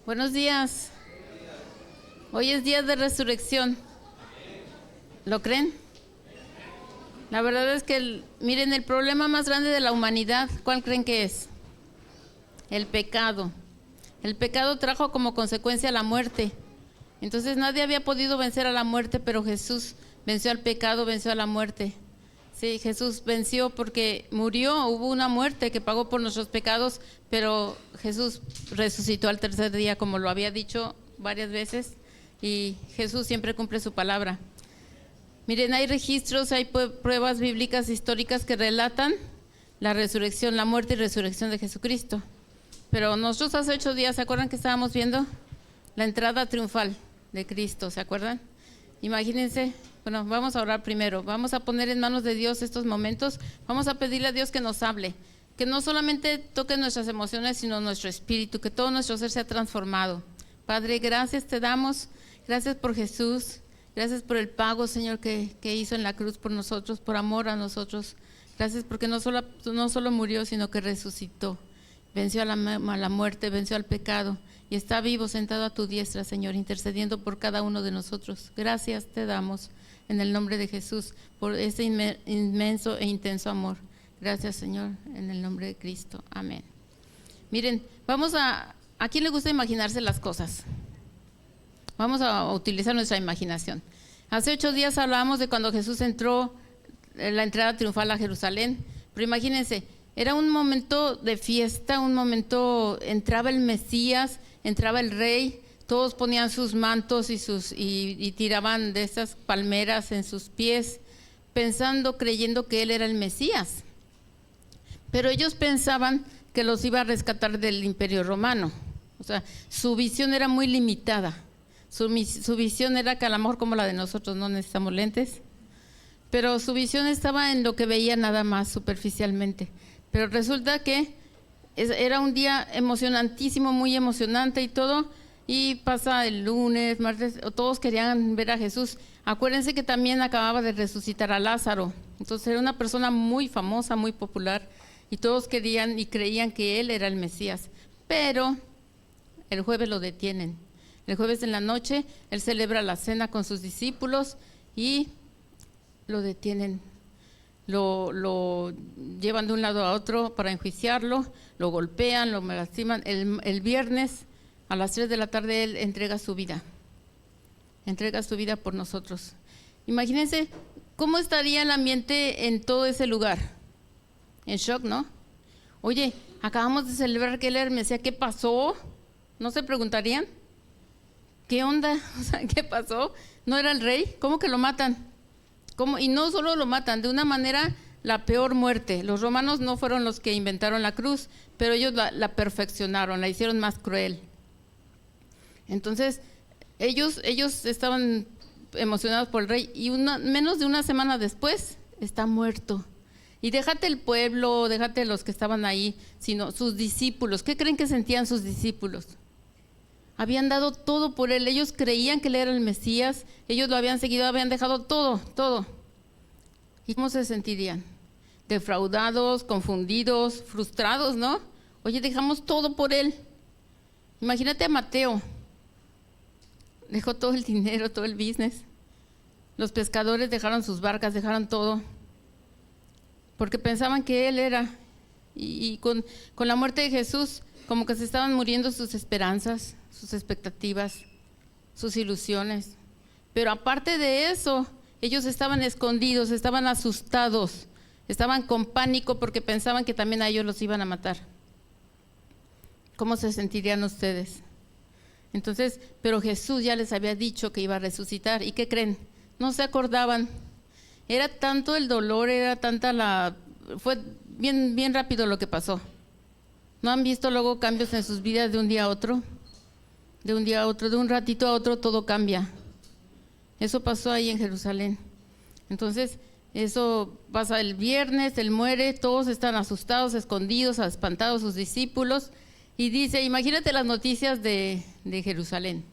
Buenos días. Hoy es día de resurrección. ¿Lo creen? La verdad es que, miren, el problema más grande de la humanidad, ¿cuál creen que es? El pecado. El pecado trajo como consecuencia la muerte. Entonces nadie había podido vencer a la muerte, pero Jesús venció al pecado, venció a la muerte. Sí, Jesús venció porque murió, hubo una muerte que pagó por nuestros pecados, pero Jesús resucitó al tercer día, como lo había dicho varias veces, y Jesús siempre cumple su palabra. Miren, hay registros, hay pruebas bíblicas históricas que relatan la resurrección, la muerte y resurrección de Jesucristo. Pero nosotros hace 8 días, ¿se acuerdan que estábamos viendo la entrada triunfal de Cristo? ¿Se acuerdan? Imagínense. Bueno, vamos a orar primero, vamos a poner en manos de Dios estos momentos, vamos a pedirle a Dios que nos hable, que no solamente toque nuestras emociones, sino nuestro espíritu, que todo nuestro ser sea transformado. Padre, gracias te damos, gracias por Jesús, gracias por el pago, Señor, que hizo en la cruz por nosotros, por amor a nosotros. Gracias porque no solo murió, sino que resucitó, venció a la muerte, venció al pecado y está vivo sentado a tu diestra, Señor, intercediendo por cada uno de nosotros. Gracias te damos en el nombre de Jesús por ese inmenso e intenso amor. Gracias, Señor, en el nombre de Cristo. Amén. Miren, ¿a quién le gusta imaginarse las cosas? Vamos a utilizar nuestra imaginación. Hace 8 días hablábamos de cuando Jesús entró, la entrada triunfal a Jerusalén, pero imagínense, era un momento de fiesta, un momento, entraba el Mesías, entraba el Rey, todos ponían sus mantos y tiraban de esas palmeras en sus pies, creyendo que Él era el Mesías. Pero ellos pensaban que los iba a rescatar del Imperio Romano. O sea, su visión era muy limitada. Su visión era que a lo mejor como la de nosotros, no necesitamos lentes, pero su visión estaba en lo que veía nada más superficialmente. Pero resulta que era un día emocionantísimo, muy emocionante y todo, y pasa el lunes, martes, todos querían ver a Jesús. Acuérdense que también acababa de resucitar a Lázaro, entonces era una persona muy famosa, muy popular, y todos querían y creían que él era el Mesías. Pero el jueves lo detienen. El jueves en la noche, él celebra la cena con sus discípulos y lo detienen. Lo llevan de un lado a otro para enjuiciarlo, lo golpean, lo lastiman. El viernes a las 3 de la tarde él entrega su vida por nosotros. Imagínense cómo estaría el ambiente en todo ese lugar. En shock, ¿no? Oye, acabamos de celebrar que él era el Mesías, ¿qué pasó? ¿No se preguntarían? ¿Qué onda? O sea, ¿qué pasó? ¿No era el rey? ¿Cómo que lo matan? ¿Cómo? Y no solo lo matan, de una manera la peor muerte. Los romanos no fueron los que inventaron la cruz, pero ellos la perfeccionaron, la hicieron más cruel. Entonces, ellos estaban emocionados por el rey y menos de una semana después está muerto. Y déjate el pueblo, déjate los que estaban ahí, sino sus discípulos. ¿Qué creen que sentían sus discípulos? Habían dado todo por él, ellos creían que él era el Mesías, ellos lo habían seguido, habían dejado todo. ¿Y cómo se sentirían? Defraudados, confundidos, frustrados, ¿no? Oye, dejamos todo por él. Imagínate a Mateo, dejó todo el dinero, todo el business. Los pescadores dejaron sus barcas, dejaron todo, porque pensaban que él era. Y con la muerte de Jesús, como que se estaban muriendo sus esperanzas, sus expectativas, sus ilusiones. Pero aparte de eso, ellos estaban escondidos, estaban asustados, estaban con pánico porque pensaban que también a ellos los iban a matar. ¿Cómo se sentirían ustedes? Entonces, pero Jesús ya les había dicho que iba a resucitar. ¿Y qué creen? No se acordaban. Era tanto el dolor, era tanta fue bien rápido lo que pasó. ¿No han visto luego cambios en sus vidas de un día a otro? De un día a otro, de un ratito a otro, todo cambia. Eso pasó ahí en Jerusalén. Entonces, eso pasa el viernes, él muere, todos están asustados, escondidos, espantados sus discípulos. Y dice, imagínate las noticias de Jerusalén,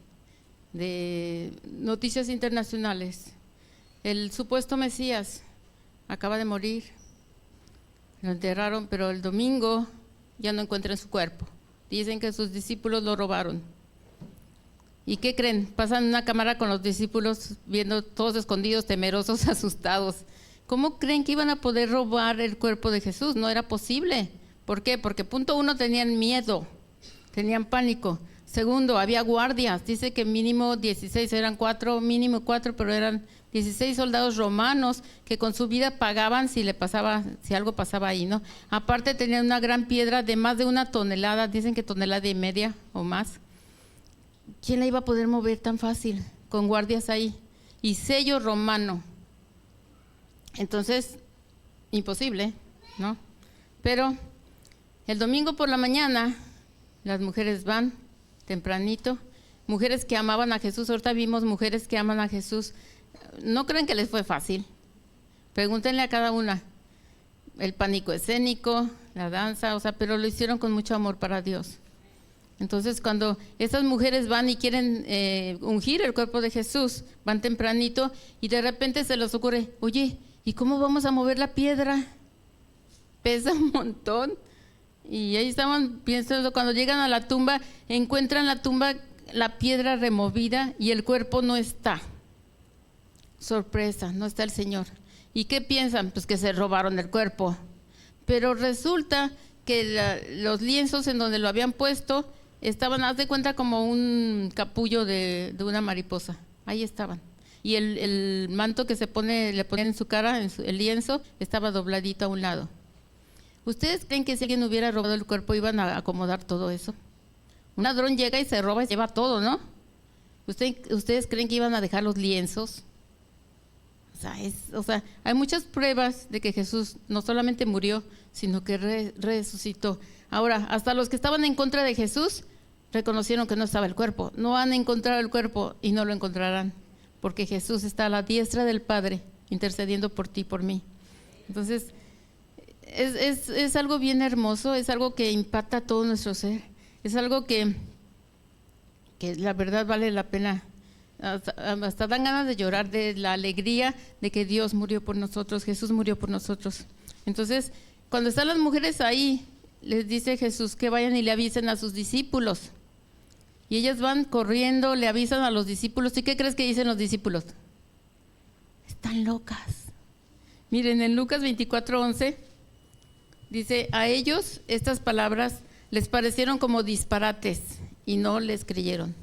de noticias internacionales. El supuesto Mesías acaba de morir, lo enterraron, pero el domingo ya no encuentran su cuerpo. Dicen que sus discípulos lo robaron. ¿Y qué creen? Pasan una cámara con los discípulos viendo todos escondidos, temerosos, asustados. ¿Cómo creen que iban a poder robar el cuerpo de Jesús? No era posible. ¿Por qué? Porque punto 1, tenían miedo, tenían pánico. Segundo, había guardias. Dice que mínimo 16, eran 4, mínimo 4, pero eran 16 soldados romanos que con su vida pagaban si algo pasaba ahí, ¿no? Aparte tenían una gran piedra de más de 1 tonelada, dicen que 1,5 toneladas o más. ¿Quién la iba a poder mover tan fácil? Con guardias ahí. Y sello romano. Entonces, imposible, ¿no? Pero el domingo por la mañana, las mujeres van tempranito, mujeres que amaban a Jesús. Ahorita vimos mujeres que aman a Jesús. ¿No creen que les fue fácil? Pregúntenle a cada una. El pánico escénico, la danza, pero lo hicieron con mucho amor para Dios. Entonces, cuando estas mujeres van y quieren ungir el cuerpo de Jesús, van tempranito y de repente se les ocurre, oye, ¿y cómo vamos a mover la piedra? Pesa un montón. Y ahí estaban pensando, cuando llegan a la tumba, encuentran la tumba, la piedra removida y el cuerpo no está. Sorpresa, no está el Señor. ¿Y qué piensan? Pues que se robaron el cuerpo. Pero resulta que los lienzos en donde lo habían puesto estaban, haz de cuenta, como un capullo de una mariposa. Ahí estaban. Y el manto que le ponían en su cara, el lienzo, estaba dobladito a un lado. ¿Ustedes creen que si alguien hubiera robado el cuerpo iban a acomodar todo eso? Un ladrón llega y se roba y lleva todo, ¿no? ¿Ustedes creen que iban a dejar los lienzos? Hay muchas pruebas de que Jesús no solamente murió, sino que resucitó. Ahora, hasta los que estaban en contra de Jesús reconocieron que no estaba el cuerpo. No han encontrado el cuerpo y no lo encontrarán, porque Jesús está a la diestra del Padre intercediendo por ti y por mí. Entonces, es algo bien hermoso, es algo que impacta todo nuestro ser, es algo que la verdad vale la pena. Hasta dan ganas de llorar de la alegría de que Dios murió por nosotros, Jesús murió por nosotros. Entonces, cuando están las mujeres ahí, les dice Jesús que vayan y le avisen a sus discípulos. Y ellas van corriendo, le avisan a los discípulos. ¿Y qué crees que dicen los discípulos? Están locas. Miren, en Lucas 24:11 dice, a ellos estas palabras les parecieron como disparates y no les creyeron.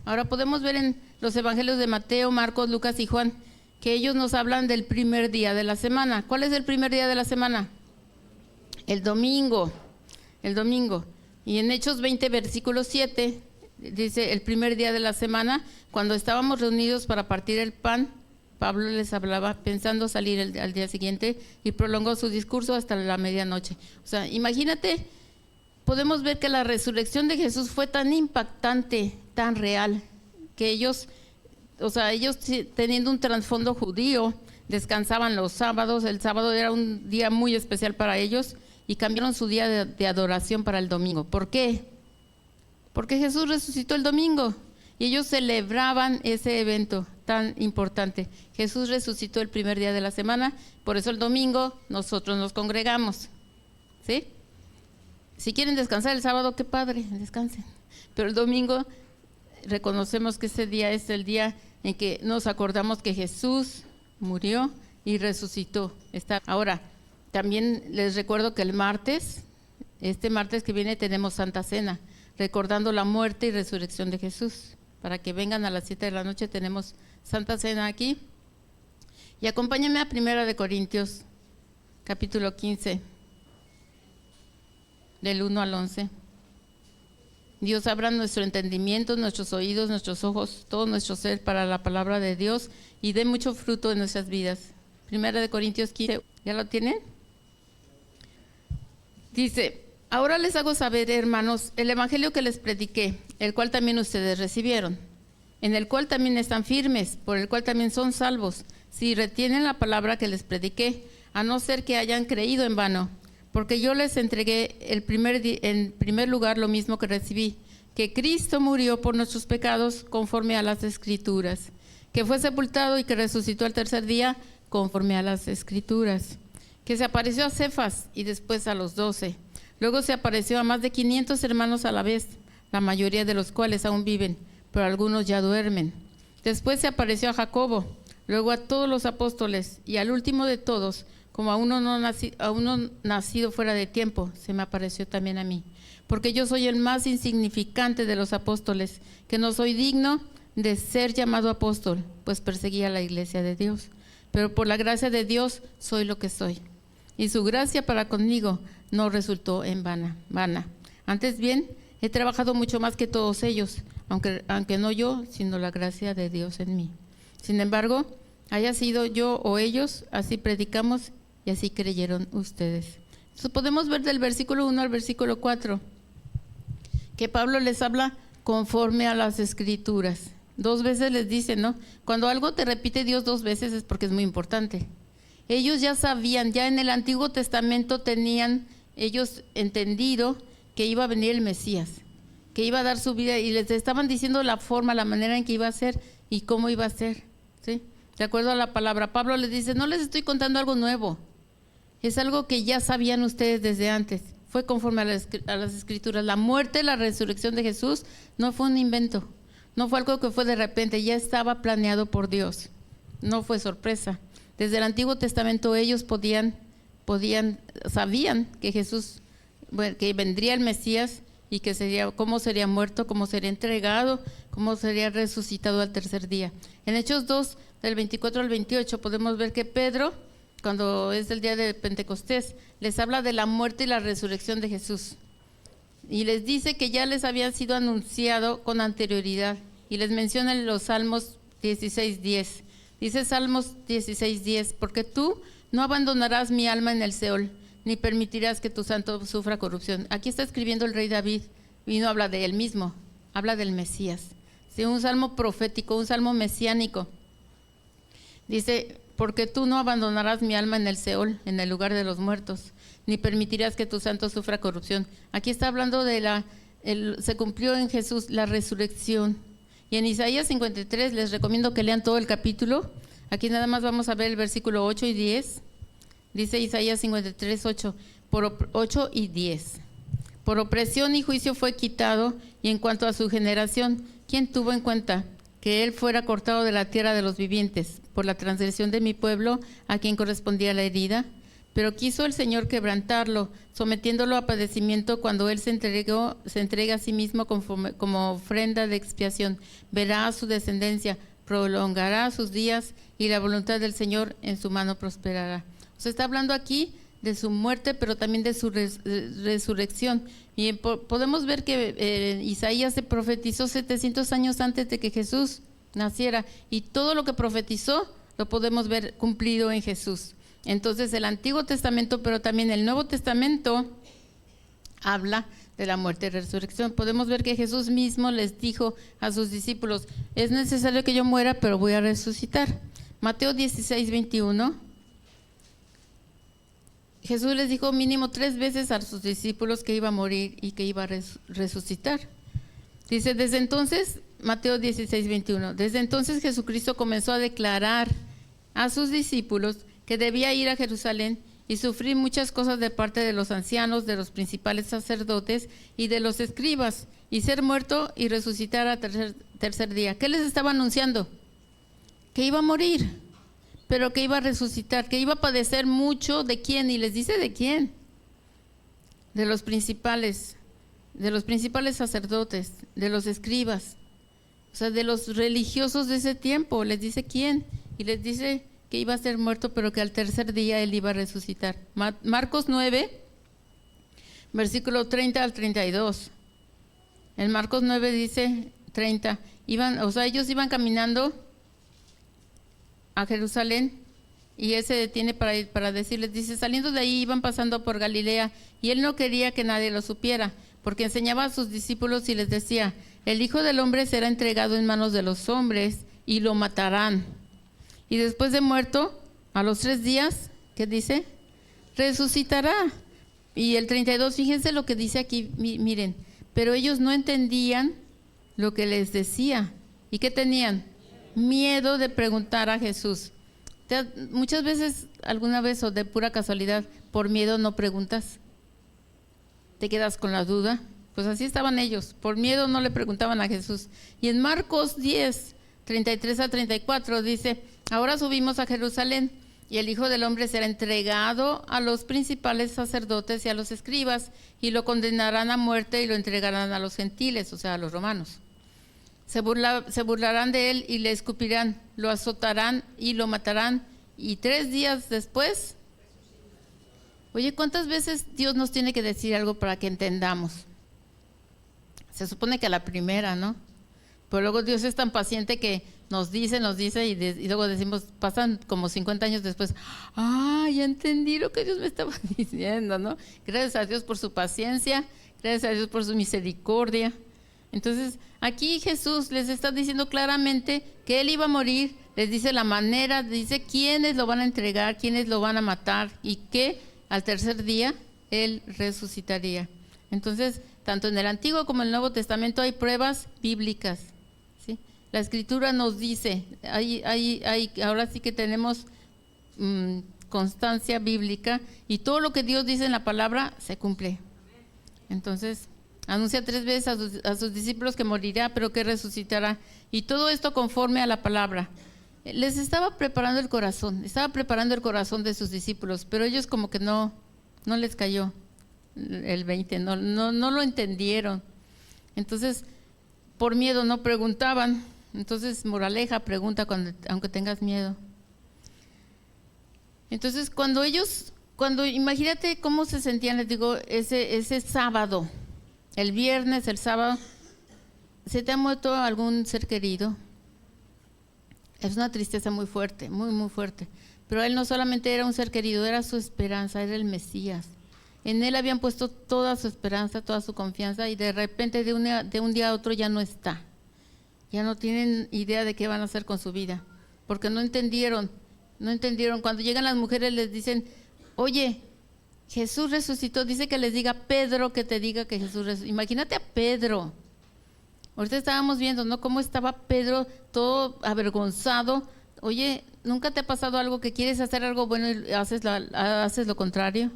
Ahora podemos ver en los evangelios de Mateo, Marcos, Lucas y Juan que ellos nos hablan del primer día de la semana. ¿Cuál es el primer día de la semana? El domingo. Y en Hechos 20, versículo 7, dice, el primer día de la semana, cuando estábamos reunidos para partir el pan, Pablo les hablaba pensando salir al día siguiente y prolongó su discurso hasta la medianoche. Imagínate, podemos ver que la resurrección de Jesús fue tan impactante, tan real, que ellos teniendo un trasfondo judío, descansaban los sábados. El sábado era un día muy especial para ellos y cambiaron su día de adoración para el domingo. ¿Por qué? Porque Jesús resucitó el domingo y ellos celebraban ese evento tan importante. Jesús resucitó el primer día de la semana, por eso el domingo nosotros nos congregamos, ¿sí? Si quieren descansar el sábado, qué padre, descansen. Pero el domingo reconocemos que ese día es el día en que nos acordamos que Jesús murió y resucitó. Ahora, también les recuerdo que este martes que viene tenemos Santa Cena, recordando la muerte y resurrección de Jesús. Para que vengan a las 7 de la noche tenemos Santa Cena aquí. Y acompáñenme a 1 Corintios, capítulo 15, del 1 al 11. Dios abra nuestro entendimiento, nuestros oídos, nuestros ojos, todo nuestro ser para la palabra de Dios y dé mucho fruto en nuestras vidas. 1 Corintios 15, ¿ya lo tienen? Dice, ahora les hago saber, hermanos, el evangelio que les prediqué, el cual también ustedes recibieron, en el cual también están firmes, por el cual también son salvos, si retienen la palabra que les prediqué, a no ser que hayan creído en vano. Porque yo les entregué en primer lugar lo mismo que recibí, que Cristo murió por nuestros pecados conforme a las Escrituras, que fue sepultado y que resucitó al tercer día conforme a las Escrituras, que se apareció a Cefas y después a los 12. Luego se apareció a más de 500 hermanos a la vez, la mayoría de los cuales aún viven, pero algunos ya duermen. Después se apareció a Jacobo, luego a todos los apóstoles, y al último de todos, como a uno nacido fuera de tiempo, se me apareció también a mí. Porque yo soy el más insignificante de los apóstoles, que no soy digno de ser llamado apóstol, pues perseguía a la iglesia de Dios. Pero por la gracia de Dios soy lo que soy. Y su gracia para conmigo no resultó en vana. Antes bien, he trabajado mucho más que todos ellos, aunque no yo, sino la gracia de Dios en mí. Sin embargo, haya sido yo o ellos, así predicamos y así creyeron ustedes. Entonces podemos ver del versículo 1 al versículo 4 que Pablo les habla conforme a las Escrituras. 2 veces les dice, ¿no? Cuando algo te repite Dios 2 veces es porque es muy importante. Ellos ya sabían, ya en el Antiguo Testamento tenían ellos entendido que iba a venir el Mesías, que iba a dar su vida, y les estaban diciendo la forma, la manera en que iba a ser y cómo iba a ser, ¿sí? De acuerdo a la palabra, Pablo les dice, no les estoy contando algo nuevo, es algo que ya sabían ustedes desde antes. Fue conforme a las Escrituras. La muerte, la resurrección de Jesús no fue un invento, no fue algo que fue de repente, ya estaba planeado por Dios, no fue sorpresa. Desde el Antiguo Testamento ellos sabían que Jesús, que vendría el Mesías y que sería, cómo sería muerto, cómo sería entregado, cómo sería resucitado al tercer día. En Hechos 2, del 24 al 28, podemos ver que Pedro, cuando es el día de Pentecostés, les habla de la muerte y la resurrección de Jesús. Y les dice que ya les había sido anunciado con anterioridad. Y les menciona en los Salmos 16:10. Dice Salmos 16:10, porque tú no abandonarás mi alma en el Seol, ni permitirás que tu santo sufra corrupción. Aquí está escribiendo el rey David, y no habla de él mismo, habla del Mesías. Sí, un salmo profético, un salmo mesiánico. Dice, porque tú no abandonarás mi alma en el Seol, en el lugar de los muertos, ni permitirás que tu santo sufra corrupción. Aquí está hablando de se cumplió en Jesús la resurrección. Y en Isaías 53 les recomiendo que lean todo el capítulo. Aquí nada más vamos a ver el versículo 8 y 10. Dice Isaías 53, 8 y 10. Por opresión y juicio fue quitado, y en cuanto a su generación, ¿quién tuvo en cuenta que él fuera cortado de la tierra de los vivientes? Por la transgresión de mi pueblo, a quien correspondía la herida. Pero quiso el Señor quebrantarlo, sometiéndolo a padecimiento cuando él se entrega a sí mismo como ofrenda de expiación. Verá a su descendencia, prolongará sus días, y la voluntad del Señor en su mano prosperará. Se está hablando aquí de su muerte, pero también de su resurrección. Y podemos ver que Isaías se profetizó 700 años antes de que Jesús naciera, y todo lo que profetizó lo podemos ver cumplido en Jesús. Entonces el Antiguo Testamento, pero también el Nuevo Testamento habla de la muerte y resurrección. Podemos ver que Jesús mismo les dijo a sus discípulos, es necesario que yo muera, pero voy a resucitar. Mateo 16, 21. Jesús les dijo mínimo 3 veces a sus discípulos que iba a morir y que iba a resucitar. Dice, desde entonces, Mateo 16, 21, desde entonces Jesucristo comenzó a declarar a sus discípulos que debía ir a Jerusalén y sufrir muchas cosas de parte de los ancianos, de los principales sacerdotes y de los escribas, y ser muerto y resucitar al tercer día. ¿Qué les estaba anunciando? Que iba a morir, pero que iba a resucitar, que iba a padecer mucho. ¿De quién? Y les dice de quién. De los principales sacerdotes, de los escribas, o sea, de los religiosos de ese tiempo. Les dice quién, y les dice que iba a ser muerto, pero que al tercer día él iba a resucitar. Marcos 9, versículo 30 al 32. En Marcos 9 dice 30, ellos iban caminando a Jerusalén, y él se detiene para decirles, dice, saliendo de ahí iban pasando por Galilea, y él no quería que nadie lo supiera, porque enseñaba a sus discípulos y les decía, el Hijo del Hombre será entregado en manos de los hombres y lo matarán. Y después de muerto, a los 3 días, ¿qué dice? Resucitará. Y el 32, fíjense lo que dice aquí, miren, pero ellos no entendían lo que les decía. ¿Y qué tenían? Miedo de preguntar a Jesús. Muchas veces, alguna vez o de pura casualidad, por miedo no preguntas. Te quedas con la duda, Pues así estaban ellos, por miedo no le preguntaban a Jesús. Y en Marcos 10, 33 a 34 dice: ahora subimos a Jerusalén, y el Hijo del Hombre será entregado a los principales sacerdotes y a los escribas, y lo condenarán a muerte y lo entregarán a los gentiles, o sea, a los romanos. Se burlarán de él y le escupirán, lo azotarán y lo matarán, y 3 días después. Oye, ¿cuántas veces Dios nos tiene que decir algo para que entendamos? Se supone que a la primera, ¿no? Pero luego Dios es tan paciente que nos dice y luego decimos, pasan como 50 años después, ya entendí lo que Dios me estaba diciendo, ¿no? Gracias a Dios por su paciencia, gracias a Dios por su misericordia. Entonces, aquí Jesús les está diciendo claramente que Él iba a morir, les dice la manera, dice quiénes lo van a entregar, quiénes lo van a matar, y que al tercer día Él resucitaría. Entonces, tanto en el Antiguo como en el Nuevo Testamento hay pruebas bíblicas, ¿sí? La Escritura nos dice, ahora sí que tenemos constancia bíblica, y todo lo que Dios dice en la palabra se cumple. Entonces, anuncia 3 veces a sus discípulos que morirá, pero que resucitará, y todo esto conforme a la palabra. Les estaba preparando el corazón de sus discípulos, pero ellos como que no les cayó el 20, no lo entendieron. Entonces, por miedo no preguntaban. Entonces, moraleja, pregunta aunque tengas miedo. Entonces, cuando imagínate cómo se sentían, les digo, ese sábado, el viernes, el sábado, ¿se te ha muerto algún ser querido? Es una tristeza muy fuerte, muy, muy fuerte. Pero él no solamente era un ser querido, era su esperanza, era el Mesías. En él habían puesto toda su esperanza, toda su confianza, y de repente de un día a otro ya no está. Ya no tienen idea de qué van a hacer con su vida, porque no entendieron. Cuando llegan las mujeres les dicen, oye, Jesús resucitó, dice que les diga Pedro que te diga que Jesús resucitó. Imagínate a Pedro. Ahorita estábamos viendo, ¿no?, cómo estaba Pedro todo avergonzado. Oye, ¿nunca te ha pasado algo que quieres hacer algo bueno y haces lo contrario?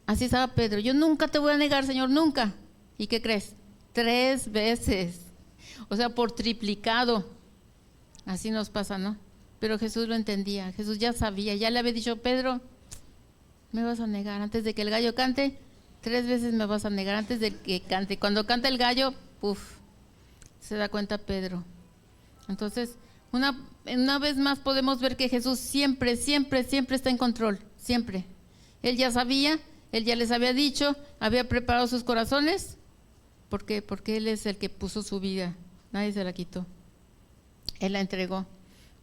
Así estaba Pedro. Yo nunca te voy a negar, Señor, nunca. ¿Y qué crees? 3 veces. O sea, por triplicado. Así nos pasa, ¿no? Pero Jesús lo entendía. Jesús ya sabía, ya le había dicho, Pedro, me vas a negar. Antes de que el gallo cante, 3 veces me vas a negar. Antes de que cante. Cuando canta el gallo, se da cuenta Pedro. Entonces, una vez más podemos ver que Jesús siempre está en control. Siempre. Él ya sabía, Él ya les había dicho, había preparado sus corazones. ¿Por qué? Porque Él es el que puso su vida. Nadie se la quitó. Él la entregó.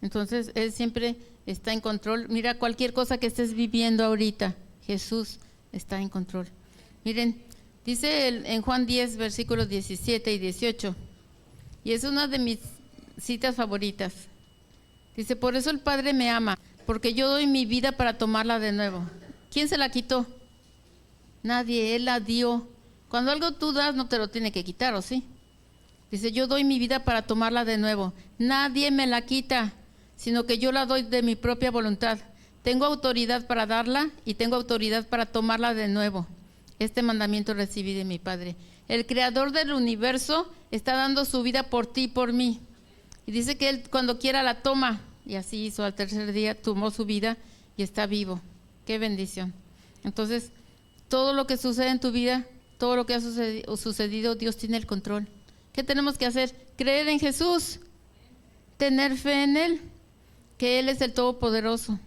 Entonces, Él siempre está en control. Mira, cualquier cosa que estés viviendo ahorita, Jesús está en control. Miren, dice en Juan 10, versículos 17 y 18, y es una de mis citas favoritas. Dice, por eso el Padre me ama, porque yo doy mi vida para tomarla de nuevo. ¿Quién se la quitó? Nadie, Él la dio. Cuando algo tú das, no te lo tiene que quitar, ¿o sí? Dice, yo doy mi vida para tomarla de nuevo. Nadie me la quita, sino que yo la doy de mi propia voluntad. Tengo autoridad para darla y tengo autoridad para tomarla de nuevo. Este mandamiento recibí de mi Padre. El creador del universo está dando su vida por ti y por mí. Y dice que Él cuando quiera la toma. Y así hizo, al tercer día tomó su vida y está vivo. ¡Qué bendición! Entonces, todo lo que sucede en tu vida, todo lo que ha sucedido, Dios tiene el control. ¿Qué tenemos que hacer? Creer en Jesús, tener fe en Él, que Él es el Todopoderoso.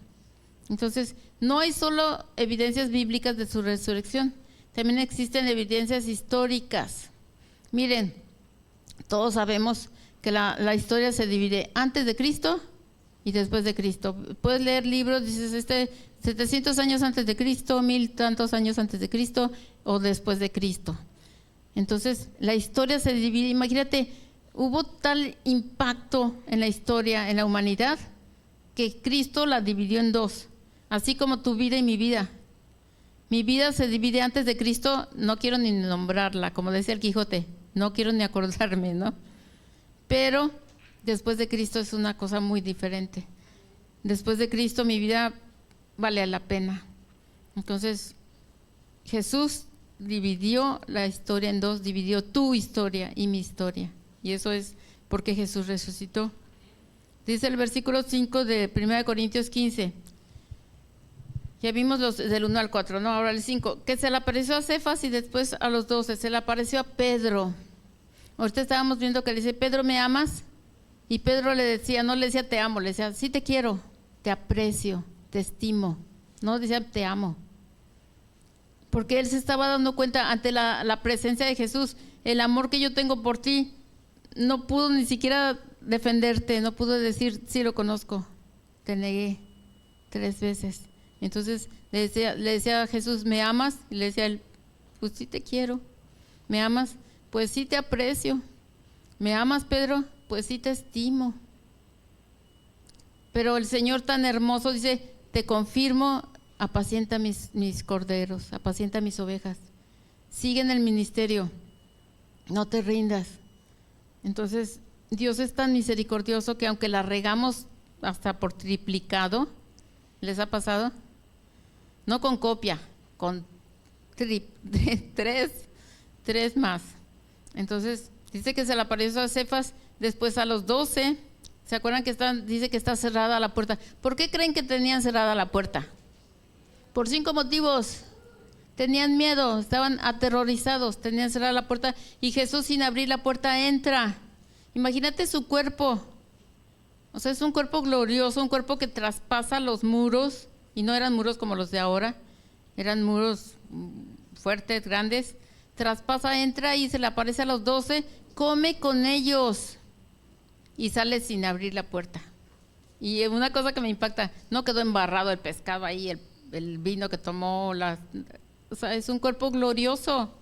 Entonces, no hay solo evidencias bíblicas de su resurrección, también existen evidencias históricas. Miren, todos sabemos que la historia se divide antes de Cristo y después de Cristo. Puedes leer libros, dices 700 años antes de Cristo, 1000 tantos años antes de Cristo o después de Cristo. Entonces, la historia se divide. Imagínate, hubo tal impacto en la historia, en la humanidad, que Cristo la dividió en 2, así como tu vida y mi vida. Mi vida se divide antes de Cristo, no quiero ni nombrarla, como decía el Quijote, no quiero ni acordarme, ¿no? Pero después de Cristo es una cosa muy diferente. Después de Cristo mi vida vale la pena. Entonces, Jesús dividió la historia en dos, dividió tu historia y mi historia. Y eso es porque Jesús resucitó. Dice el versículo 5 de 1 Corintios 15. Ya vimos los del 1 al 4, ¿no? Ahora el 5, que se le apareció a Cefas y después a los 12, se le apareció a Pedro. Ahorita estábamos viendo que le dice, Pedro, ¿me amas? Y Pedro le decía, no le decía te amo, le decía, sí te quiero, te aprecio, te estimo. No decía te amo. Porque él se estaba dando cuenta ante la presencia de Jesús, el amor que yo tengo por ti, no pudo ni siquiera defenderte, no pudo decir, sí lo conozco, te negué 3 veces. Entonces le decía a Jesús, ¿me amas? Y le decía él, pues sí te quiero. ¿Me amas? Pues sí te aprecio. ¿Me amas, Pedro? Pues sí te estimo. Pero el Señor tan hermoso dice, te confirmo, apacienta mis corderos, apacienta mis ovejas. Sigue en el ministerio, no te rindas. Entonces Dios es tan misericordioso que aunque la regamos hasta por triplicado, ¿les ha pasado? No con copia, con 3 más. Entonces dice que se le apareció a Cefas, después a los 12. ¿Se acuerdan que dice que está cerrada la puerta? ¿Por qué creen que tenían cerrada la puerta? Por 5 motivos. Tenían miedo, estaban aterrorizados, tenían cerrada la puerta y Jesús sin abrir la puerta entra. Imagínate su cuerpo. O sea, es un cuerpo glorioso, un cuerpo que traspasa los muros. Y no eran muros como los de ahora, eran muros fuertes, grandes. Traspasa, entra y se le aparece a los 12, come con ellos y sale sin abrir la puerta. Y una cosa que me impacta, no quedó embarrado el pescado ahí, el vino que tomó, o sea, es un cuerpo glorioso.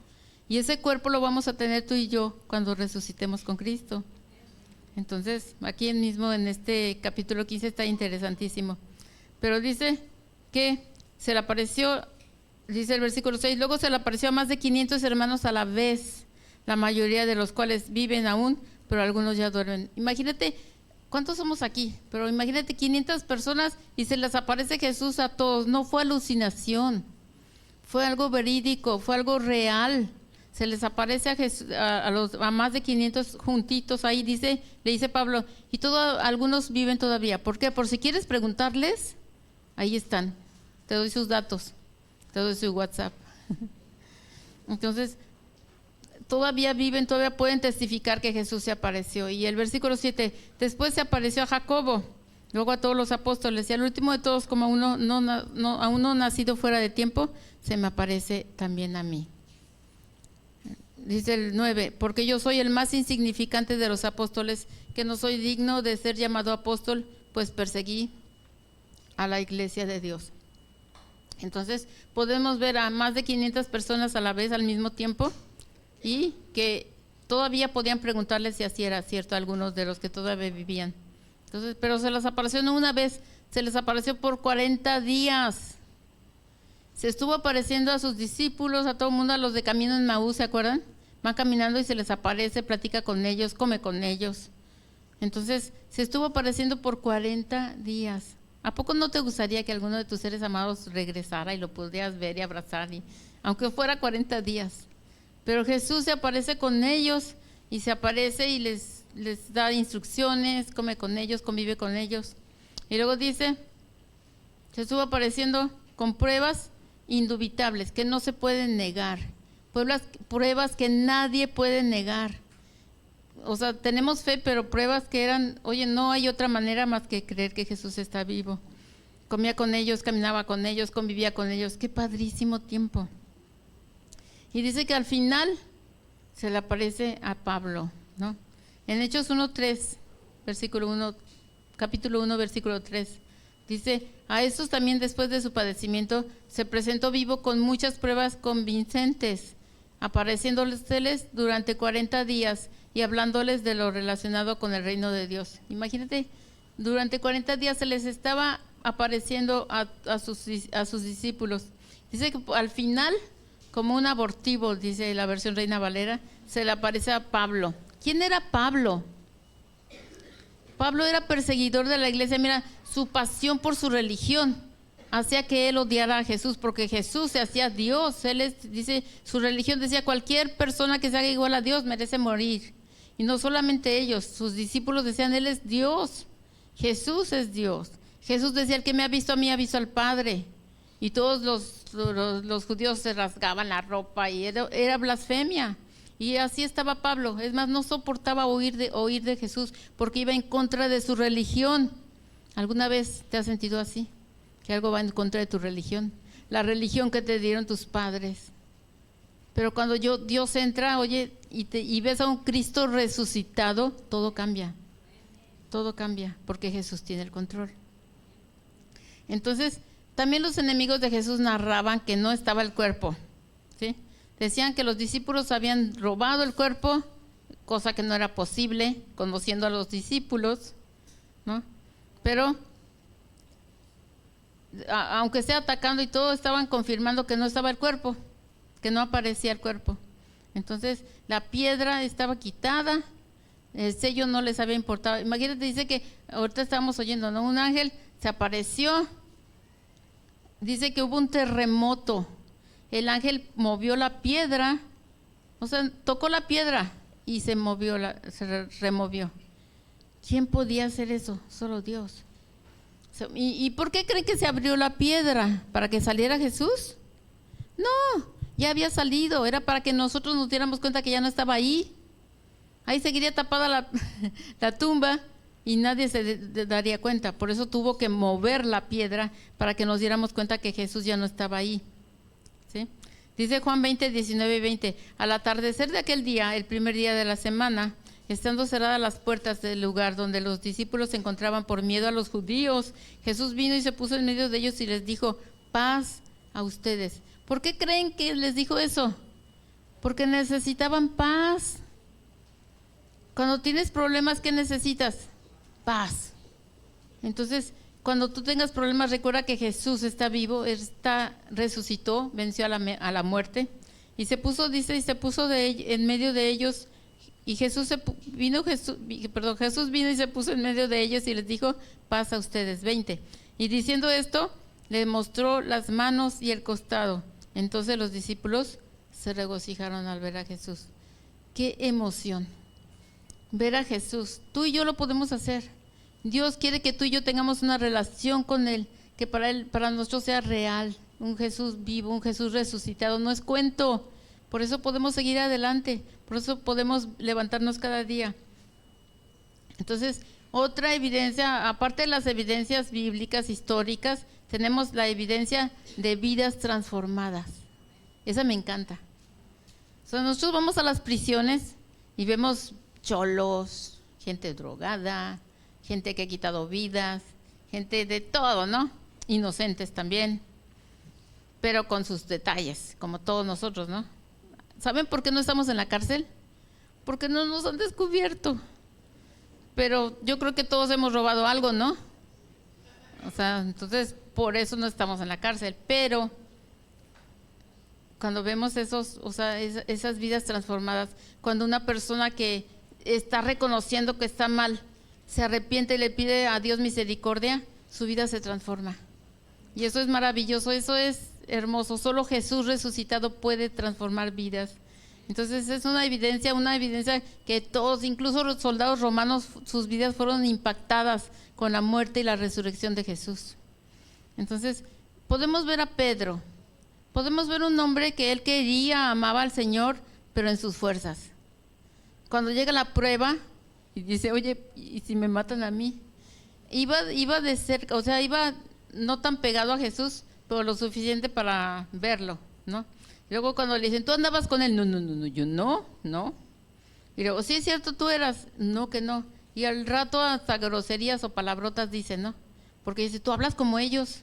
Y ese cuerpo lo vamos a tener tú y yo cuando resucitemos con Cristo. Entonces, aquí mismo en este capítulo 15 está interesantísimo. Pero dice que se le apareció, dice el versículo 6, luego se le apareció a más de 500 hermanos a la vez, la mayoría de los cuales viven aún, pero algunos ya duermen. Imagínate, ¿cuántos somos aquí? Pero imagínate 500 personas y se les aparece Jesús a todos. No fue alucinación, fue algo verídico, fue algo real. Se les aparece a Jesús, a más de 500 juntitos ahí, le dice Pablo, y algunos viven todavía. ¿Por qué? Por si quieres preguntarles, ahí están, te doy sus datos, te doy su WhatsApp. Entonces, todavía viven, todavía pueden testificar que Jesús se apareció. Y el versículo 7, después se apareció a Jacobo, luego a todos los apóstoles, y al último de todos, como a uno nacido fuera de tiempo, se me aparece también a mí. Dice el 9, porque yo soy el más insignificante de los apóstoles, que no soy digno de ser llamado apóstol, pues perseguí a la iglesia de Dios. Entonces podemos ver a más de 500 personas a la vez al mismo tiempo y que todavía podían preguntarles si así era cierto a algunos de los que todavía vivían. Entonces, pero se les apareció no una vez, se les apareció por 40 días. Se estuvo apareciendo a sus discípulos, a todo el mundo, a los de camino en Maús, ¿se acuerdan? Van caminando y se les aparece, platica con ellos, come con ellos. Entonces se estuvo apareciendo por 40 días. ¿A poco no te gustaría que alguno de tus seres amados regresara y lo pudieras ver y abrazar, aunque fuera 40 días? Pero Jesús se aparece con ellos y se aparece y les da instrucciones, come con ellos, convive con ellos. Y luego dice, se estuvo apareciendo con pruebas indubitables que no se pueden negar, pruebas que nadie puede negar. O sea, tenemos fe, pero pruebas que eran, oye, no hay otra manera más que creer que Jesús está vivo. Comía con ellos, caminaba con ellos, convivía con ellos. Qué padrísimo tiempo. Y dice que al final se le aparece a Pablo, ¿no? En Hechos 1:3, versículo 1, capítulo 1, versículo 3, dice, a estos también después de su padecimiento se presentó vivo con muchas pruebas convincentes, apareciéndoles durante 40 días y hablándoles de lo relacionado con el reino de Dios. Imagínate, durante 40 días se les estaba apareciendo a sus discípulos. Dice que al final, como un abortivo, dice la versión Reina Valera, se le aparece a Pablo. ¿Quién era Pablo? Pablo era perseguidor de la iglesia. Mira, su pasión por su religión hacía que él odiara a Jesús, porque Jesús se hacía Dios. Dice, su religión decía, cualquier persona que se haga igual a Dios merece morir. Y no solamente ellos, sus discípulos decían, Él es Dios, Jesús es Dios. Jesús decía, el que me ha visto a mí ha visto al Padre. Y todos los judíos se rasgaban la ropa y era blasfemia. Y así estaba Pablo. Es más, no soportaba oír de Jesús porque iba en contra de su religión. ¿Alguna vez te has sentido así? Que algo va en contra de tu religión, la religión que te dieron tus padres. Pero cuando Dios entra, oye, y ves a un Cristo resucitado, todo cambia, porque Jesús tiene el control. Entonces, también los enemigos de Jesús narraban que no estaba el cuerpo, ¿sí? Decían que los discípulos habían robado el cuerpo, cosa que no era posible, conociendo a los discípulos, ¿no? Pero aunque sea atacando y todo, estaban confirmando que no estaba el cuerpo, que no aparecía el cuerpo. Entonces la piedra estaba quitada, el sello no les había importado. Imagínate, dice que ahorita estábamos oyendo, ¿no? Un ángel se apareció, dice que hubo un terremoto, el ángel movió la piedra, o sea, tocó la piedra y se removió. ¿Quién podía hacer eso? Solo Dios. ¿Y por qué creen que se abrió la piedra? ¿Para que saliera Jesús? No, ya había salido, era para que nosotros nos diéramos cuenta que ya no estaba ahí. Ahí seguiría tapada la tumba y nadie se daría cuenta. Por eso tuvo que mover la piedra para que nos diéramos cuenta que Jesús ya no estaba ahí, ¿sí? Dice Juan 20, 19 y 20, al atardecer de aquel día, el primer día de la semana, estando cerradas las puertas del lugar donde los discípulos se encontraban por miedo a los judíos, Jesús vino y se puso en medio de ellos y les dijo, paz a ustedes. ¿Por qué creen que les dijo eso? Porque necesitaban paz. Cuando tienes problemas, ¿qué necesitas? Paz. Entonces, cuando tú tengas problemas, recuerda que Jesús está vivo, resucitó, venció a la muerte y se puso, dice, en medio de ellos. Y Jesús vino y se puso en medio de ellos y les dijo, paz a ustedes. 20. Y diciendo esto, le mostró las manos y el costado. Entonces los discípulos se regocijaron al ver a Jesús. ¡Qué emoción! Ver a Jesús. Tú y yo lo podemos hacer. Dios quiere que tú y yo tengamos una relación con Él, que para nosotros sea real. Un Jesús vivo, un Jesús resucitado. No es cuento. Por eso podemos seguir adelante, por eso podemos levantarnos cada día. Entonces, otra evidencia, aparte de las evidencias bíblicas, históricas, tenemos la evidencia de vidas transformadas. Esa me encanta. O sea, nosotros vamos a las prisiones y vemos cholos, gente drogada, gente que ha quitado vidas, gente de todo, ¿no? Inocentes también, pero con sus detalles, como todos nosotros, ¿no? ¿Saben por qué no estamos en la cárcel? Porque no nos han descubierto. Pero yo creo que todos hemos robado algo, ¿no? O sea, entonces por eso no estamos en la cárcel. Pero cuando vemos esas vidas transformadas, cuando una persona que está reconociendo que está mal, se arrepiente y le pide a Dios misericordia, su vida se transforma. Y eso es maravilloso, eso es hermoso. Solo Jesús resucitado puede transformar vidas. Entonces es una evidencia que todos, incluso los soldados romanos, sus vidas fueron impactadas con la muerte y la resurrección de Jesús. Entonces podemos ver a Pedro, podemos ver un hombre que él quería, amaba al Señor, pero en sus fuerzas. Cuando llega la prueba y dice, oye, ¿y si me matan a mí? Iba de cerca, o sea, iba no tan pegado a Jesús, pero lo suficiente para verlo, ¿no? Y luego cuando le dicen, ¿tú andabas con él? No, yo no. Y luego, sí es cierto, tú eras, no, que no. Y al rato hasta groserías o palabrotas dice, ¿no? Porque dice, tú hablas como ellos,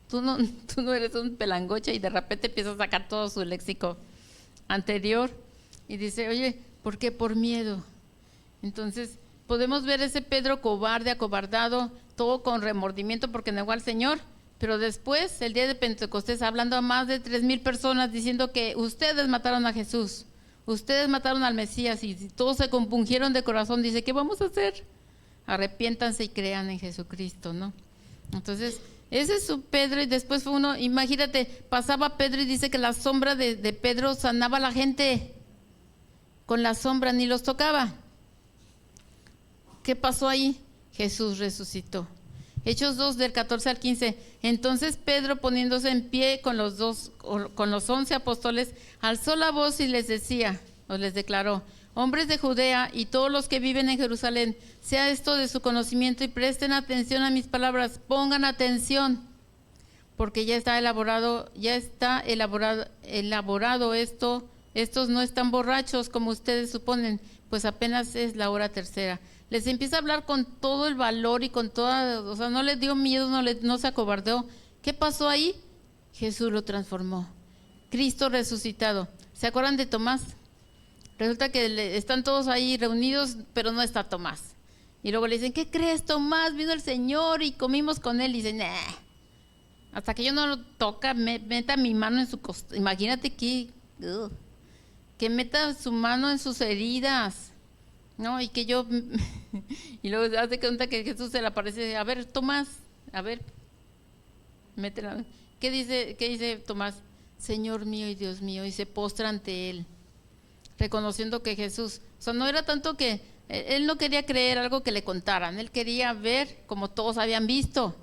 tú no eres un pelangocha, y de repente empieza a sacar todo su léxico anterior y dice, oye, ¿por qué? Por miedo. Entonces podemos ver ese Pedro cobarde, acobardado, todo con remordimiento porque negó al Señor. Pero después, el día de Pentecostés, hablando a más de 3,000 personas, diciendo que ustedes mataron a Jesús, ustedes mataron al Mesías, y todos se compungieron de corazón. Dice, ¿qué vamos a hacer? Arrepiéntanse y crean en Jesucristo, ¿no? Entonces, Ese es su Pedro, y después fue uno, imagínate, pasaba Pedro y dice que la sombra de Pedro sanaba a la gente. Con la sombra, ni los tocaba. ¿Qué pasó ahí? Jesús resucitó. Hechos 2 del 14 al 15. Entonces Pedro, poniéndose en pie con los 11 apóstoles, alzó la voz y les decía, o les declaró: hombres de Judea y todos los que viven en Jerusalén, sea esto de su conocimiento y presten atención a mis palabras, pongan atención, porque ya está elaborado esto. Estos no están borrachos como ustedes suponen, pues apenas es la hora tercera. Les empieza a hablar con todo el valor y con toda, o sea, no les dio miedo, no se acobardeó. ¿Qué pasó ahí? Jesús lo transformó. Cristo resucitado. ¿Se acuerdan de Tomás? Resulta que están todos ahí reunidos, pero no está Tomás. Y luego le dicen: ¿qué crees, Tomás? Vino el Señor y comimos con él. Y dicen: nah, hasta que yo no lo toca, meta mi mano en su costado. Imagínate que meta su mano en sus heridas, ¿no? Y que yo, y luego hace cuenta que Jesús se le aparece: a ver, Tomás, a ver, métela. ¿Qué dice Tomás? Señor mío y Dios mío, y se postra ante él, reconociendo que Jesús, o sea, no era tanto que, él no quería creer algo que le contaran, él quería ver como todos habían visto.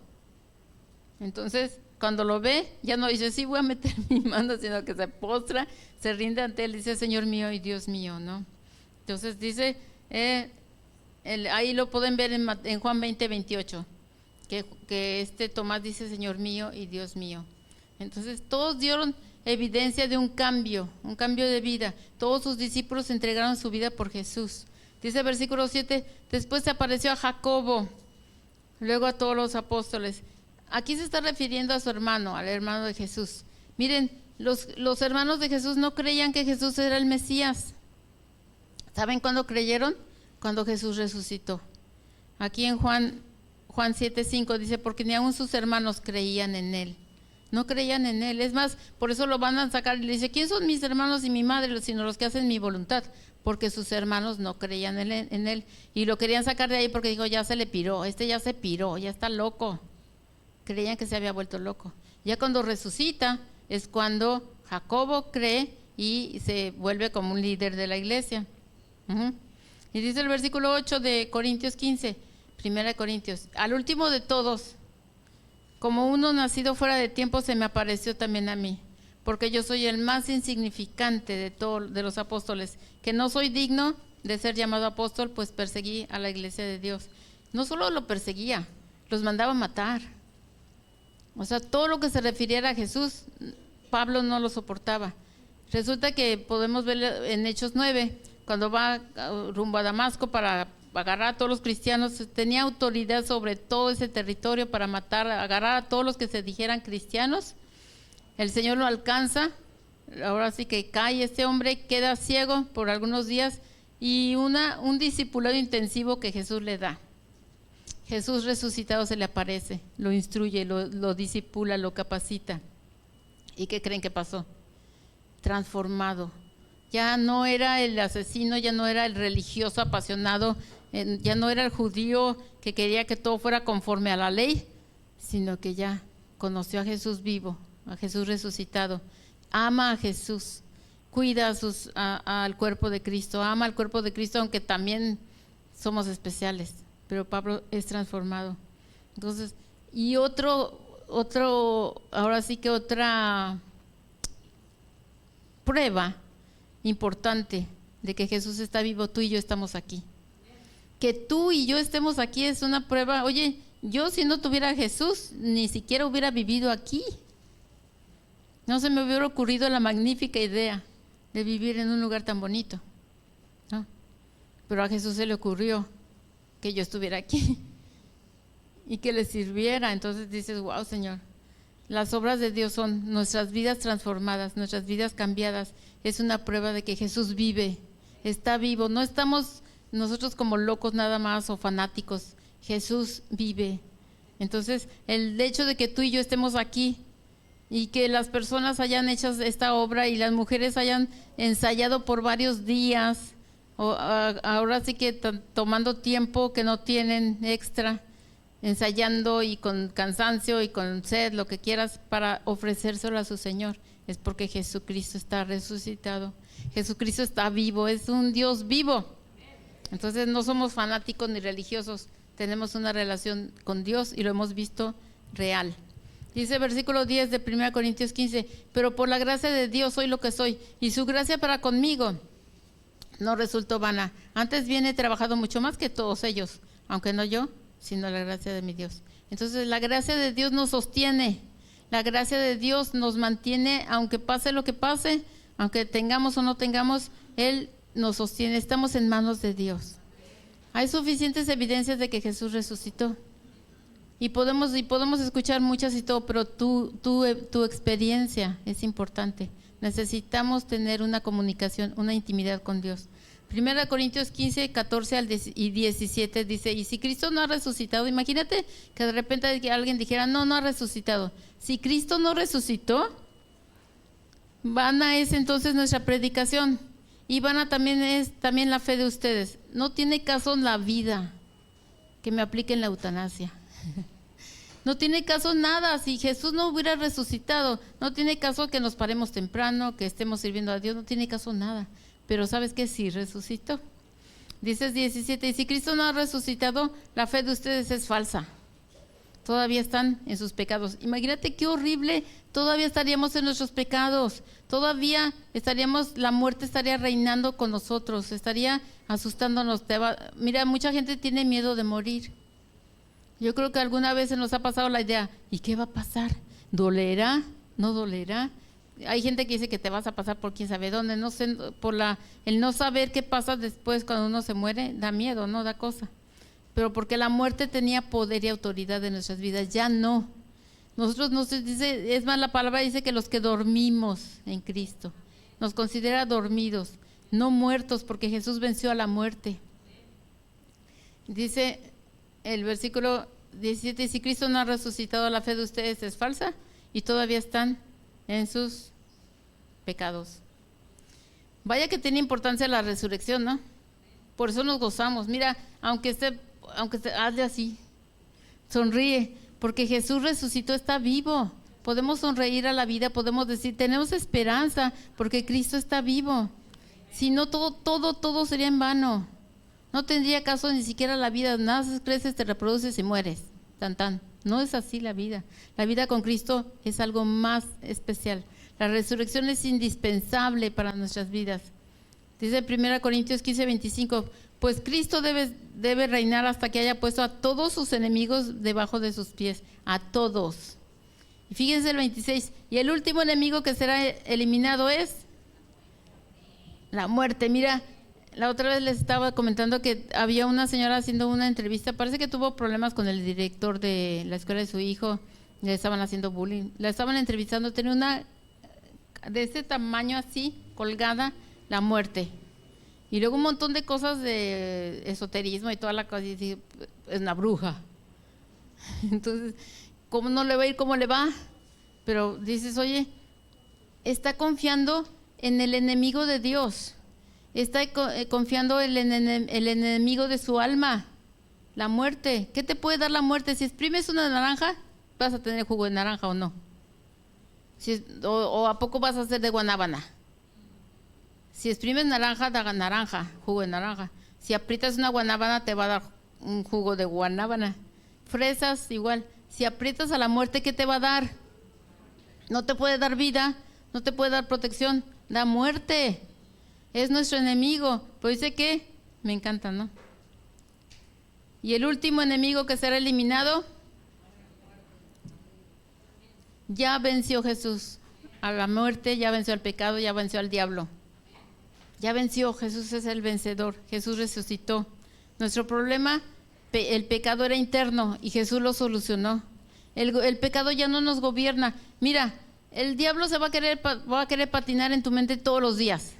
Entonces, cuando lo ve, ya no dice: sí, voy a meter mi mano, sino que se postra, se rinde ante él, dice: Señor mío y Dios mío, ¿no? Entonces dice, ahí lo pueden ver en Juan 20:28, que Tomás dice: Señor mío y Dios mío. Entonces todos dieron evidencia de un cambio de vida. Todos sus discípulos entregaron su vida por Jesús. Dice el versículo 7, después se apareció a Jacobo, luego a todos los apóstoles. Aquí se está refiriendo a su hermano, al hermano de Jesús. Miren, los hermanos de Jesús no creían que Jesús era el Mesías. ¿Saben cuándo creyeron? Cuando Jesús resucitó. Aquí en Juan 7:5 dice: porque ni aun sus hermanos creían en él. No creían en él. Es más, por eso lo van a sacar y le dice: ¿quién son mis hermanos y mi madre? Sino los que hacen mi voluntad. Porque sus hermanos no creían en él. Y lo querían sacar de ahí porque dijo: ya se le piró, ya se piró, ya está loco. Creían que se había vuelto loco. Ya cuando resucita es cuando Jacobo cree y se vuelve como un líder de la iglesia. Y dice el versículo 8 de Corintios 15, 1 Corintios: al último de todos, como uno nacido fuera de tiempo, se me apareció también a mí, porque yo soy el más insignificante de los apóstoles, que no soy digno de ser llamado apóstol, pues perseguí a la iglesia de Dios. No solo lo perseguía, los mandaba a matar. O sea, todo lo que se refiriera a Jesús, Pablo no lo soportaba. Resulta que podemos ver en Hechos 9, cuando va rumbo a Damasco para agarrar a todos los cristianos, tenía autoridad sobre todo ese territorio para matar, agarrar a todos los que se dijeran cristianos. El Señor lo alcanza, ahora sí que cae este hombre, queda ciego por algunos días, y un discipulado intensivo que Jesús le da. Jesús resucitado se le aparece, lo instruye, lo discipula, lo capacita. ¿Y qué creen que pasó? Transformado. Ya no era el asesino, ya no era el religioso apasionado, ya no era el judío que quería que todo fuera conforme a la ley, sino que ya conoció a Jesús vivo, a Jesús resucitado. Ama a Jesús, cuida al cuerpo de Cristo, ama al cuerpo de Cristo, aunque también somos especiales. Pero Pablo es transformado. Entonces, y ahora sí que otra prueba importante de que Jesús está vivo, tú y yo estamos aquí. Que tú y yo estemos aquí es una prueba. Oye, yo si no tuviera a Jesús, ni siquiera hubiera vivido aquí. No se me hubiera ocurrido la magnífica idea de vivir en un lugar tan bonito, ¿no? Pero a Jesús se le ocurrió que yo estuviera aquí y que le sirviera. Entonces dices: wow, Señor, las obras de Dios son nuestras vidas transformadas, nuestras vidas cambiadas. Es una prueba de que Jesús vive, está vivo. No estamos nosotros como locos nada más o fanáticos. Jesús vive. Entonces, el hecho de que tú y yo estemos aquí y que las personas hayan hecho esta obra y las mujeres hayan ensayado por varios días, ahora sí que tomando tiempo que no tienen extra, ensayando y con cansancio y con sed, lo que quieras, para ofrecérselo a su Señor, es porque Jesucristo está resucitado. Jesucristo está vivo, es un Dios vivo. Entonces no somos fanáticos ni religiosos, tenemos una relación con Dios y lo hemos visto real. Dice versículo 10 de 1 Corintios 15, pero por la gracia de Dios soy lo que soy, y su gracia para conmigo no resultó vana. Antes bien he trabajado mucho más que todos ellos, aunque no yo, sino la gracia de mi Dios. Entonces la gracia de Dios nos sostiene, la gracia de Dios nos mantiene, aunque pase lo que pase, aunque tengamos o no tengamos, Él nos sostiene, estamos en manos de Dios. Hay suficientes evidencias de que Jesús resucitó. Y podemos escuchar muchas y todo, pero tu experiencia es importante. Necesitamos tener una comunicación, una intimidad con Dios. 1 Corintios 15, 14 y 17 dice, y si Cristo no ha resucitado, imagínate que de repente alguien dijera, no ha resucitado. Si Cristo no resucitó, vana es entonces nuestra predicación y vana también es la fe de ustedes. No tiene caso en la vida que me apliquen la eutanasia. No tiene caso nada, si Jesús no hubiera resucitado, no tiene caso que nos paremos temprano, que estemos sirviendo a Dios, no tiene caso nada. Pero ¿sabes qué? Sí resucitó. Dice 17, y si Cristo no ha resucitado, la fe de ustedes es falsa. Todavía están en sus pecados. Imagínate qué horrible, todavía estaríamos en nuestros pecados, todavía la muerte estaría reinando con nosotros, estaría asustándonos. Mira, mucha gente tiene miedo de morir. Yo creo que alguna vez se nos ha pasado la idea, ¿y qué va a pasar? ¿Dolerá? ¿No dolerá? Hay gente que dice que te vas a pasar por quién sabe dónde, no sé, el no saber qué pasa después cuando uno se muere, da miedo, no da cosa. Pero porque la muerte tenía poder y autoridad en nuestras vidas, ya no. Nosotros nos dice, es más, la palabra dice que los que dormimos en Cristo, nos considera dormidos, no muertos, porque Jesús venció a la muerte. Dice el versículo 17, si Cristo no ha resucitado, la fe de ustedes es falsa y todavía están en sus pecados. Vaya que tiene importancia la resurrección, ¿no? Por eso nos gozamos. Mira, aunque hazle así, sonríe, porque Jesús resucitó, está vivo. Podemos sonreír a la vida, podemos decir, tenemos esperanza, porque Cristo está vivo. Si no, todo sería en vano. No tendría caso ni siquiera la vida. Naces, creces, te reproduces y mueres. Tan. No es así la vida. La vida con Cristo es algo más especial. La resurrección es indispensable para nuestras vidas. Dice 1 Corintios 15, 25, pues Cristo debe reinar hasta que haya puesto a todos sus enemigos debajo de sus pies. A todos. Y fíjense el 26, y el último enemigo que será eliminado es la muerte. Mira, la otra vez les estaba comentando que había una señora haciendo una entrevista, parece que tuvo problemas con el director de la escuela de su hijo, le estaban haciendo bullying, la estaban entrevistando, tenía una de ese tamaño así, colgada, la muerte. Y luego un montón de cosas de esoterismo y toda la cosa, y dije, es una bruja. Entonces, ¿cómo no le va a ir? ¿Cómo le va? Pero dices, oye, está confiando en el enemigo de Dios. Está confiando en el enemigo de su alma, la muerte. ¿Qué te puede dar la muerte? Si exprimes una naranja, ¿vas a tener jugo de naranja o no? O ¿a poco vas a hacer de guanábana? Si exprimes naranja, da naranja, jugo de naranja. Si aprietas una guanábana, te va a dar un jugo de guanábana. Fresas, igual. Si aprietas a la muerte, ¿qué te va a dar? No te puede dar vida, no te puede dar protección, da muerte. Es nuestro enemigo. Pues dice que, me encanta, ¿no? Y el último enemigo que será eliminado, ya venció Jesús a la muerte, ya venció al pecado, ya venció al diablo. Ya venció, Jesús es el vencedor, Jesús resucitó. Nuestro problema, el pecado era interno y Jesús lo solucionó. El pecado ya no nos gobierna. Mira, el diablo va a querer patinar en tu mente todos los días.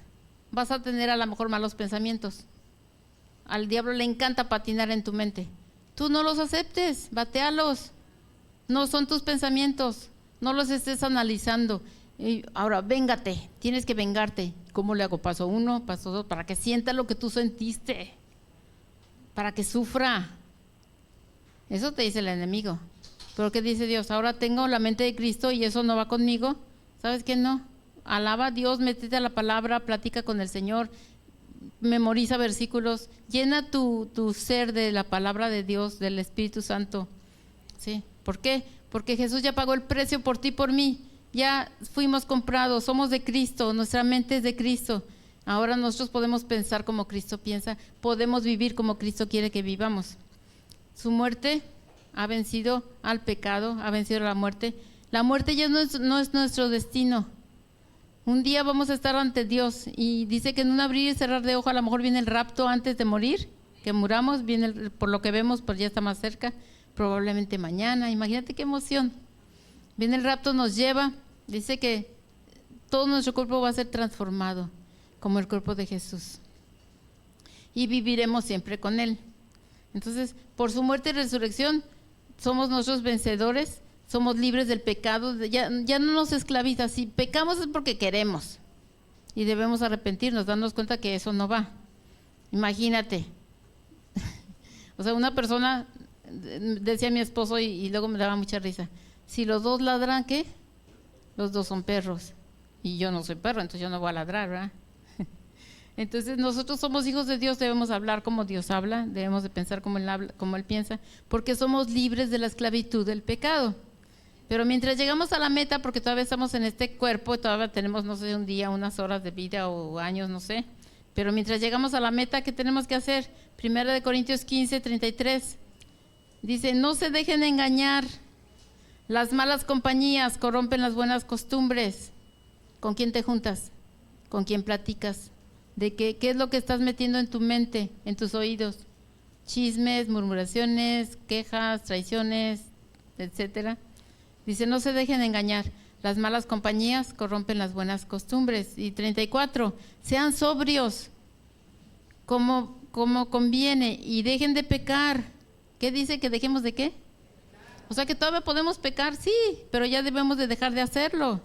Vas a tener a lo mejor malos pensamientos. Al diablo le encanta patinar en tu mente. Tú no los aceptes, batealos. No son tus pensamientos, no los estés analizando. Y ahora, véngate, tienes que vengarte. ¿Cómo le hago? Paso 1, paso 2, para que sienta lo que tú sentiste, para que sufra. Eso te dice el enemigo. Pero ¿qué dice Dios? Ahora tengo la mente de Cristo y eso no va conmigo. ¿Sabes qué? No. Alaba a Dios, métete a la palabra, platica con el Señor, memoriza versículos, llena tu ser de la palabra de Dios, del Espíritu Santo. ¿Sí? ¿Por qué? Porque Jesús ya pagó el precio por ti y por mí. Ya fuimos comprados, somos de Cristo, nuestra mente es de Cristo. Ahora nosotros podemos pensar como Cristo piensa, podemos vivir como Cristo quiere que vivamos. Su muerte ha vencido al pecado, ha vencido a la muerte. La muerte ya no es nuestro destino. Un día vamos a estar ante Dios y dice que en un abrir y cerrar de ojo a lo mejor viene el rapto antes de morir, que muramos, viene por lo que vemos, pues ya está más cerca, probablemente mañana. Imagínate qué emoción. Viene el rapto, nos lleva, dice que todo nuestro cuerpo va a ser transformado como el cuerpo de Jesús y viviremos siempre con Él. Entonces, por su muerte y resurrección somos nosotros vencedores, somos libres del pecado, ya no nos esclaviza. Si pecamos es porque queremos y debemos arrepentirnos, darnos cuenta que eso no va. Imagínate, o sea, una persona, decía mi esposo y luego me daba mucha risa, si los dos ladran, ¿qué? Los dos son perros y yo no soy perro, entonces yo no voy a ladrar, ¿verdad? Entonces nosotros somos hijos de Dios, debemos hablar como Dios habla, debemos de pensar como Él habla, como Él piensa, porque somos libres de la esclavitud del pecado. Pero mientras llegamos a la meta, porque todavía estamos en este cuerpo, todavía tenemos, no sé, un día, unas horas de vida o años, no sé, pero mientras llegamos a la meta, ¿qué tenemos que hacer? 1 Corintios 15, 33, dice, no se dejen engañar, las malas compañías corrompen las buenas costumbres. ¿Con quién te juntas? ¿Con quién platicas? ¿De qué es lo que estás metiendo en tu mente, en tus oídos? Chismes, murmuraciones, quejas, traiciones, etcétera. Dice, no se dejen engañar, las malas compañías corrompen las buenas costumbres. Y 34, sean sobrios como conviene y dejen de pecar. ¿Qué dice? ¿Que dejemos de qué? O sea que todavía podemos pecar, sí, pero ya debemos de dejar de hacerlo.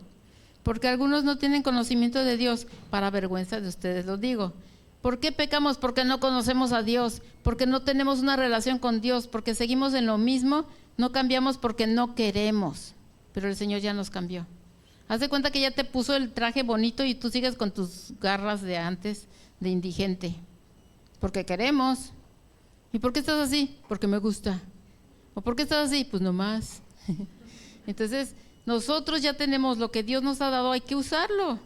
Porque algunos no tienen conocimiento de Dios, para vergüenza de ustedes lo digo. ¿Por qué pecamos? Porque no conocemos a Dios, porque no tenemos una relación con Dios, porque seguimos en lo mismo, no cambiamos porque no queremos, pero el Señor ya nos cambió. Haz de cuenta que ya te puso el traje bonito y tú sigues con tus garras de antes, de indigente, porque queremos. ¿Y por qué estás así? Porque me gusta. ¿O por qué estás así? Pues nomás. Entonces, nosotros ya tenemos lo que Dios nos ha dado, hay que usarlo.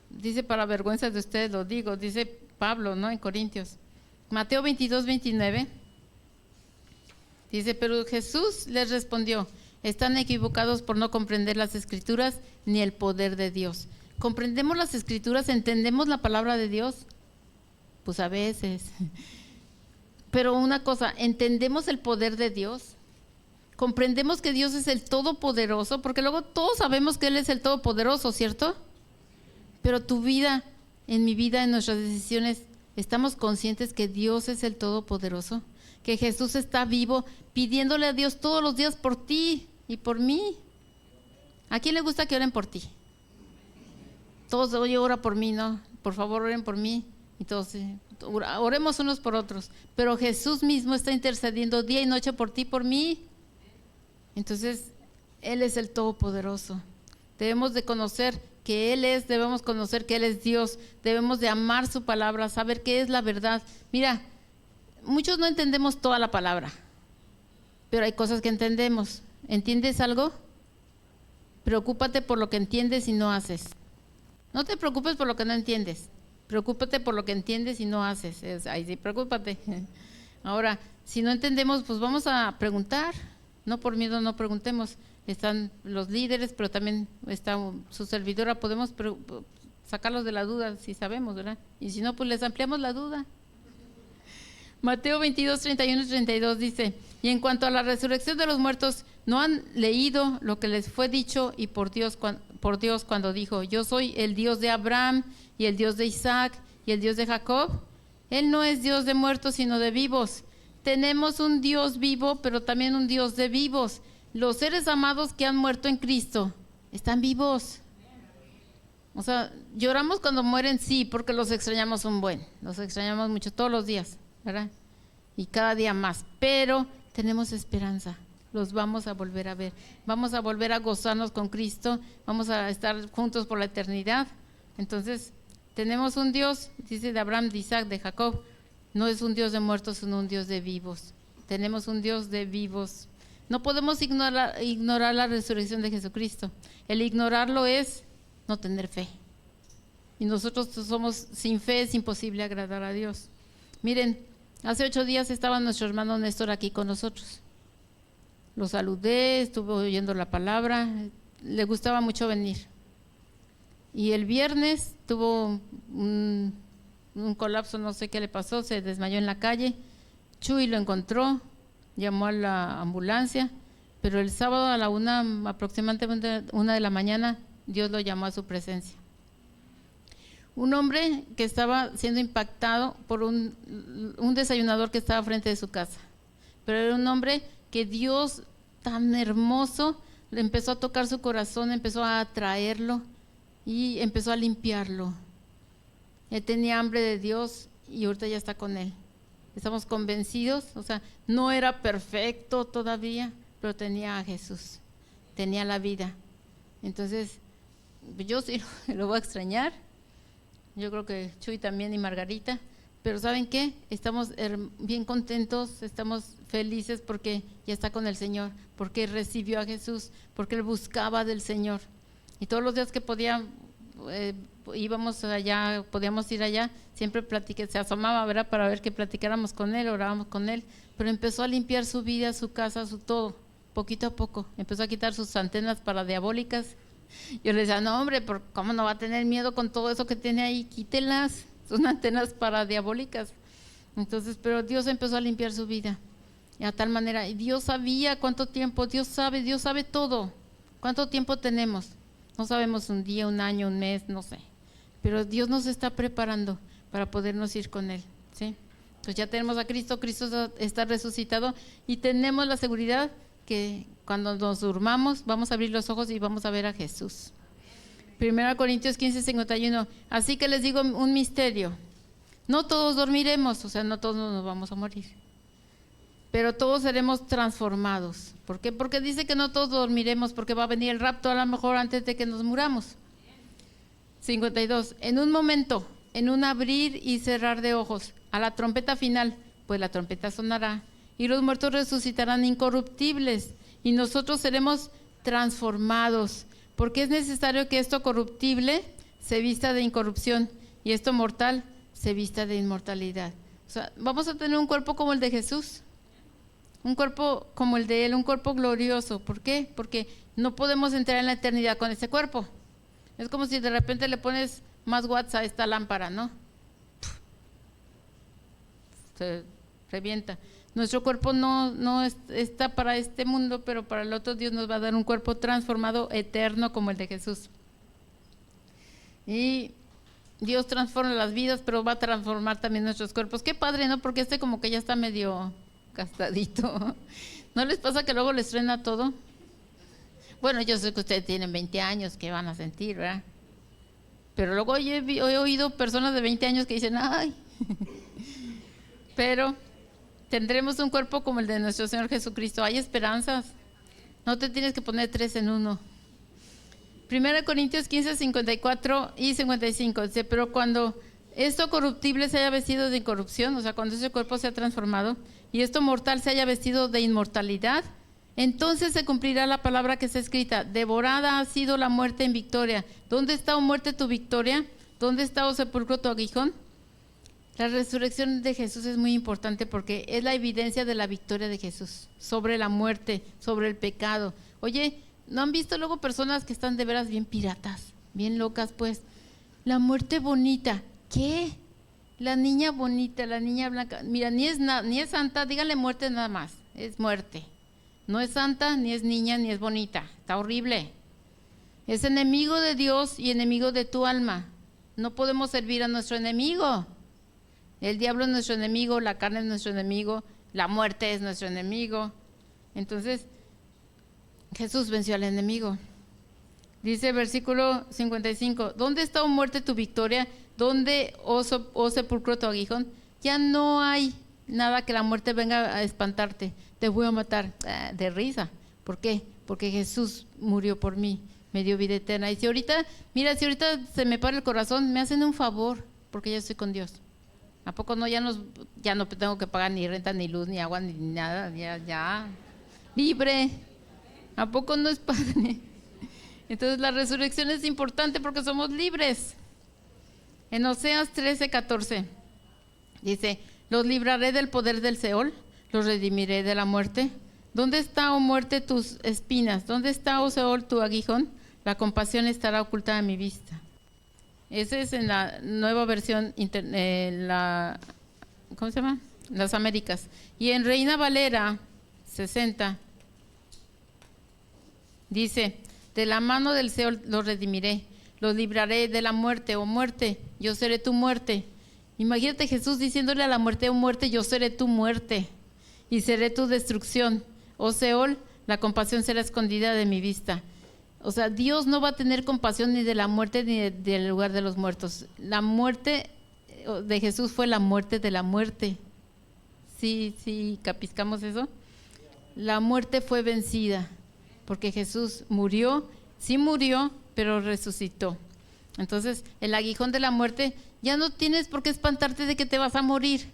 Dice, para vergüenza de ustedes lo digo, dice Pablo, ¿no? En Corintios. Mateo 22, 29. Dice, pero Jesús les respondió, están equivocados por no comprender las Escrituras ni el poder de Dios. ¿Comprendemos las Escrituras? ¿Entendemos la palabra de Dios? Pues a veces. Pero una cosa, ¿entendemos el poder de Dios? ¿Comprendemos que Dios es el Todopoderoso? Porque luego todos sabemos que Él es el Todopoderoso, ¿cierto? Pero tu vida, en mi vida, en nuestras decisiones, ¿estamos conscientes que Dios es el Todopoderoso? Que Jesús está vivo, pidiéndole a Dios todos los días por ti y por mí. ¿A quién le gusta que oren por ti? Todos, oye, ora por mí, ¿no? Por favor, oren por mí. Y todos, oremos unos por otros. Pero Jesús mismo está intercediendo día y noche por ti y por mí. Entonces, Él es el Todopoderoso. Debemos de conocer que Él es, debemos conocer que Él es Dios, debemos de amar su palabra, saber qué es la verdad. Mira, muchos no entendemos toda la palabra, pero hay cosas que entendemos. ¿Entiendes algo? Preocúpate por lo que entiendes y no haces. No te preocupes por lo que no entiendes, preocúpate por lo que entiendes y no haces. Ahí sí, preocúpate. Ahora, si no entendemos, pues vamos a preguntar. No por miedo no preguntemos. Están los líderes, pero también está su servidora, podemos sacarlos de la duda si sabemos, ¿verdad? Y si no, pues les ampliamos la duda. Mateo 22, 31 y 32 dice, y en cuanto a la resurrección de los muertos, ¿no han leído lo que les fue dicho y por Dios cuando dijo, yo soy el Dios de Abraham y el Dios de Isaac y el Dios de Jacob? Él no es Dios de muertos, sino de vivos. Tenemos un Dios vivo, pero también un Dios de vivos. Los seres amados que han muerto en Cristo están vivos. O sea, lloramos cuando mueren, sí, porque los extrañamos los extrañamos mucho todos los días, ¿verdad? Y cada día más. Pero tenemos esperanza. Los vamos a volver a ver. Vamos a volver a gozarnos con Cristo. Vamos a estar juntos por la eternidad. Entonces, tenemos un Dios, dice de Abraham, de Isaac, de Jacob. No es un Dios de muertos, sino un Dios de vivos. Tenemos un Dios de vivos. No podemos ignorar la resurrección de Jesucristo. El ignorarlo es no tener fe. Y nosotros somos sin fe, es imposible agradar a Dios. Miren, hace 8 días estaba nuestro hermano Néstor aquí con nosotros. Lo saludé, estuve oyendo la palabra, le gustaba mucho venir. Y el viernes tuvo un colapso, no sé qué le pasó, se desmayó en la calle. Chuy lo encontró, llamó a la ambulancia, pero el sábado a la aproximadamente 1 de la mañana, Dios lo llamó a su presencia. Un hombre que estaba siendo impactado por un desayunador que estaba frente de su casa, pero era un hombre que Dios tan hermoso le empezó a tocar su corazón, empezó a atraerlo y empezó a limpiarlo. Él tenía hambre de Dios y ahorita ya está con Él. Estamos convencidos, o sea, no era perfecto todavía, pero tenía a Jesús, tenía la vida. Entonces, yo sí lo voy a extrañar. Yo creo que Chuy también y Margarita, pero ¿saben qué? Estamos bien contentos, estamos felices porque ya está con el Señor, porque recibió a Jesús, porque él buscaba del Señor. Y todos los días que podíamos ir allá, siempre platiqué, se asomaba, ¿verdad? Para ver que platicáramos con él, orábamos con él, pero empezó a limpiar su vida, su casa, su todo, poquito a poco. Empezó a quitar sus antenas paradiabólicas. Yo le decía, no hombre, ¿cómo no va a tener miedo con todo eso que tiene ahí? Quítelas, son antenas paradiabólicas. Entonces, pero Dios empezó a limpiar su vida, y a tal manera, y Dios sabía cuánto tiempo, Dios sabe todo, cuánto tiempo tenemos. No sabemos un día, un año, un mes, no sé, pero Dios nos está preparando para podernos ir con Él, ¿sí? Entonces ya tenemos a Cristo, Cristo está resucitado y tenemos la seguridad que cuando nos durmamos vamos a abrir los ojos y vamos a ver a Jesús. 1 Corintios 15:51, así que les digo un misterio, no todos dormiremos, o sea, no todos nos vamos a morir, pero todos seremos transformados. ¿Por qué? Porque dice que no todos dormiremos, porque va a venir el rapto a lo mejor antes de que nos muramos. 52, en un momento, en un abrir y cerrar de ojos, a la trompeta final, pues la trompeta sonará y los muertos resucitarán incorruptibles y nosotros seremos transformados, porque es necesario que esto corruptible se vista de incorrupción y esto mortal se vista de inmortalidad. O sea, vamos a tener un cuerpo como el de Jesús, un cuerpo como el de Él, un cuerpo glorioso. ¿Por qué? Porque no podemos entrar en la eternidad con ese cuerpo. Es como si de repente le pones más watts a esta lámpara, ¿no? Se revienta. Nuestro cuerpo no está para este mundo, pero para el otro Dios nos va a dar un cuerpo transformado, eterno, como el de Jesús. Y Dios transforma las vidas, pero va a transformar también nuestros cuerpos. Qué padre, ¿no? Porque como que ya está medio gastadito. ¿No les pasa que luego les truena todo? Bueno, yo sé que ustedes tienen 20 años, ¿qué van a sentir, verdad? Pero luego he oído personas de 20 años que dicen, ay, pero tendremos un cuerpo como el de nuestro Señor Jesucristo. Hay esperanzas, no te tienes que poner 3 en 1. 1 Corintios 15:54 y 55 dice, pero cuando esto corruptible se haya vestido de incorrupción, o sea, cuando ese cuerpo se ha transformado, y esto mortal se haya vestido de inmortalidad, entonces se cumplirá la palabra que está escrita, devorada ha sido la muerte en victoria. ¿Dónde está, oh muerte, tu victoria? ¿Dónde está, oh sepulcro, tu aguijón? La resurrección de Jesús es muy importante porque es la evidencia de la victoria de Jesús sobre la muerte, sobre el pecado. Oye, ¿no han visto luego personas que están de veras bien piratas, bien locas? Pues, la muerte bonita, ¿qué? La niña bonita, la niña blanca, mira, ni es santa, díganle muerte nada más, es muerte. No es santa, ni es niña, ni es bonita, está horrible. Es enemigo de Dios y enemigo de tu alma. No podemos servir a nuestro enemigo. El diablo es nuestro enemigo, la carne es nuestro enemigo, la muerte es nuestro enemigo. Entonces, Jesús venció al enemigo. Dice el versículo 55, ¿dónde está, oh muerte, tu victoria? ¿Dónde, oh sepulcro, tu aguijón? Ya no hay nada que la muerte venga a espantarte. Te voy a matar. De risa. ¿Por qué? Porque Jesús murió por mí, me dio vida eterna. Y si ahorita se me para el corazón, me hacen un favor, porque ya estoy con Dios. ¿A poco no? Ya no tengo que pagar ni renta, ni luz, ni agua, ni nada. Ya. Libre. ¿A poco no es padre? Entonces la resurrección es importante porque somos libres. En Oseas 13:14 dice: los libraré del poder del Seol, los redimiré de la muerte. ¿Dónde está, oh muerte, tus espinas? ¿Dónde está, oh Seol, tu aguijón? La compasión estará oculta a mi vista. Ese es en la nueva versión, ¿cómo se llama? Las Américas. Y en Reina Valera 60 dice: de la mano del Seol los redimiré, los libraré de la muerte, oh muerte, yo seré tu muerte. Imagínate Jesús diciéndole a la muerte: oh muerte, yo seré tu muerte y seré tu destrucción. Oh Seol, la compasión será escondida de mi vista. O sea, Dios no va a tener compasión ni de la muerte ni del lugar de los muertos. La muerte de Jesús fue la muerte de la muerte. Sí, capiscamos eso. La muerte fue vencida porque Jesús murió, sí murió, pero resucitó. Entonces, el aguijón de la muerte, ya no tienes por qué espantarte de que te vas a morir,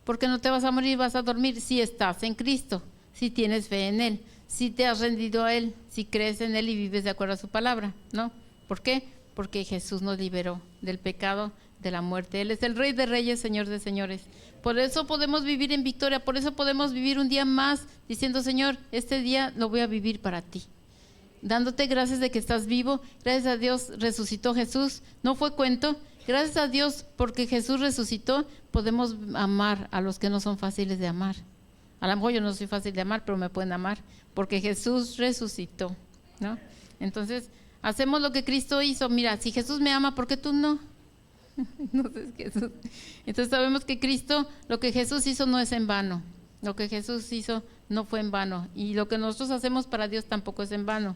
porque no te vas a morir, vas a dormir si estás en Cristo, si tienes fe en Él, si te has rendido a Él, si crees en Él y vives de acuerdo a su palabra, ¿no? ¿Por qué? Porque Jesús nos liberó del pecado, de la muerte. Él es el Rey de Reyes, Señor de Señores. Por eso podemos vivir en victoria, por eso podemos vivir un día más diciendo: Señor, este día lo voy a vivir para ti. Dándote gracias de que estás vivo. Gracias a Dios resucitó Jesús, no fue cuento. Gracias a Dios porque Jesús resucitó, podemos amar a los que no son fáciles de amar. A lo mejor yo no soy fácil de amar, pero me pueden amar porque Jesús resucitó, ¿no? Entonces, hacemos lo que Cristo hizo. Mira, si Jesús me ama, ¿por qué tú no? No sé, Jesús. Entonces sabemos que Cristo, lo que Jesús hizo no es en vano. Lo que Jesús hizo no fue en vano. Y lo que nosotros hacemos para Dios tampoco es en vano.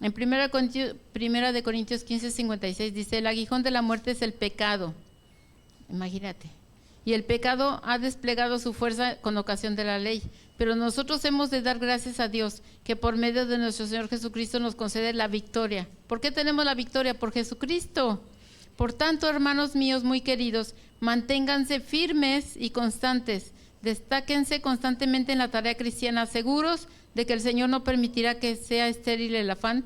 En 1 Corintios 15:56 dice: el aguijón de la muerte es el pecado. Imagínate. Y el pecado ha desplegado su fuerza con ocasión de la ley. Pero nosotros hemos de dar gracias a Dios que por medio de nuestro Señor Jesucristo nos concede la victoria. ¿Por qué tenemos la victoria? Por Jesucristo. Por tanto, hermanos míos muy queridos, manténganse firmes y constantes. Destáquense constantemente en la tarea cristiana, seguros de que el Señor no permitirá que sea estéril el afán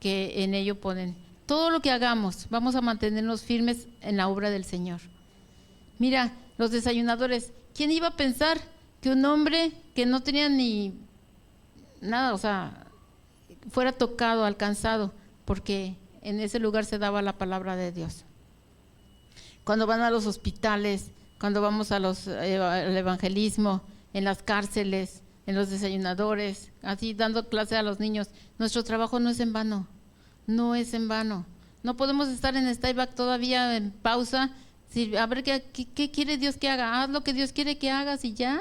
que en ello ponen. Todo lo que hagamos, vamos a mantenernos firmes en la obra del Señor. Mira, los desayunadores, ¿quién iba a pensar que un hombre que no tenía ni nada, o sea, fuera tocado, alcanzado, porque en ese lugar se daba la palabra de Dios? Cuando van a los hospitales, cuando vamos al evangelismo, en las cárceles, en los desayunadores, así dando clase a los niños, nuestro trabajo no es en vano, no es en vano. No podemos estar en stay-back todavía en pausa, a ver qué quiere Dios que haga. Haz lo que Dios quiere que hagas y ya.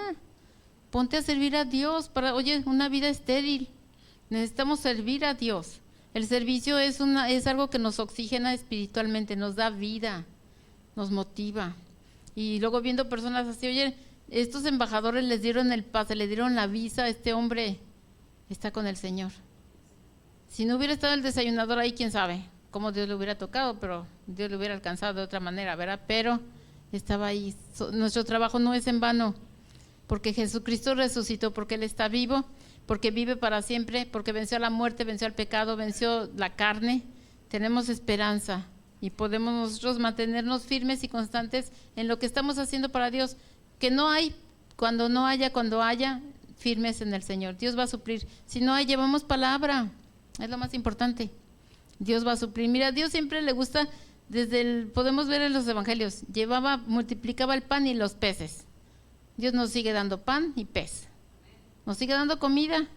Ponte a servir a Dios oye, una vida estéril. Necesitamos servir a Dios. El servicio es algo que nos oxigena espiritualmente, nos da vida, nos motiva. Y luego viendo personas así, oye, estos embajadores les dieron el pase, le dieron la visa, este hombre está con el Señor. Si no hubiera estado el desayunador ahí, quién sabe cómo Dios le hubiera tocado, pero Dios le hubiera alcanzado de otra manera, ¿verdad? Pero estaba ahí. Nuestro trabajo no es en vano, porque Jesucristo resucitó, porque Él está vivo, porque vive para siempre, porque venció a la muerte, venció al pecado, venció la carne. Tenemos esperanza y podemos nosotros mantenernos firmes y constantes en lo que estamos haciendo para Dios. Que no hay, cuando haya, firmes en el Señor. Dios va a suplir. Si no hay, llevamos palabra, es lo más importante. Dios va a suplir. Mira, a Dios siempre le gusta, podemos ver en los evangelios, multiplicaba el pan y los peces. Dios nos sigue dando pan y pez, nos sigue dando comida.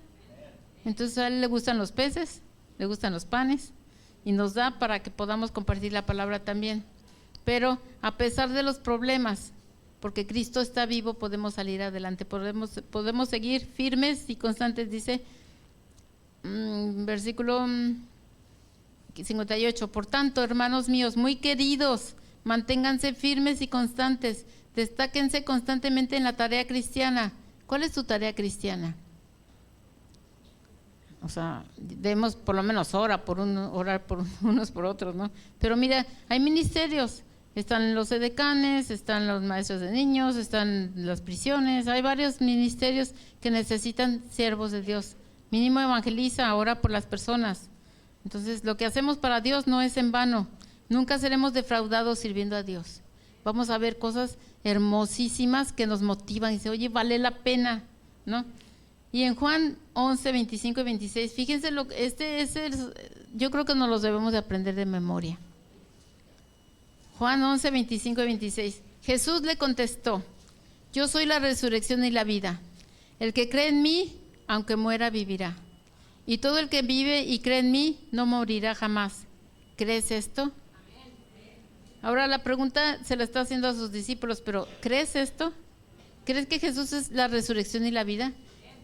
Entonces a Él le gustan los peces, le gustan los panes y nos da para que podamos compartir la palabra también. Pero a pesar de los problemas, porque Cristo está vivo, podemos salir adelante, podemos seguir firmes y constantes. Dice versículo 58: por tanto, hermanos míos muy queridos, Manténganse firmes y constantes. Destáquense constantemente en la tarea cristiana. ¿Cuál es tu tarea cristiana? O sea, debemos por lo menos orar por unos por otros, ¿no? Pero mira, hay ministerios. Están los edecanes, están los maestros de niños, están las prisiones. Hay varios ministerios que necesitan siervos de Dios. Mínimo evangeliza, ora por las personas. Entonces, lo que hacemos para Dios no es en vano. Nunca seremos defraudados sirviendo a Dios. Vamos a ver cosas hermosísimas que nos motivan y dice, oye, vale la pena, ¿no? Y en Juan 11, 25 y 26, fíjense, yo creo que nos los debemos de aprender de memoria. Juan 11, 25 y 26. Jesús le contestó, yo soy la resurrección y la vida. El que cree en mí, aunque muera, vivirá. Y todo el que vive y cree en mí, no morirá jamás. ¿Crees esto? Ahora la pregunta se la está haciendo a sus discípulos, pero ¿crees esto? ¿Crees que Jesús es la resurrección y la vida?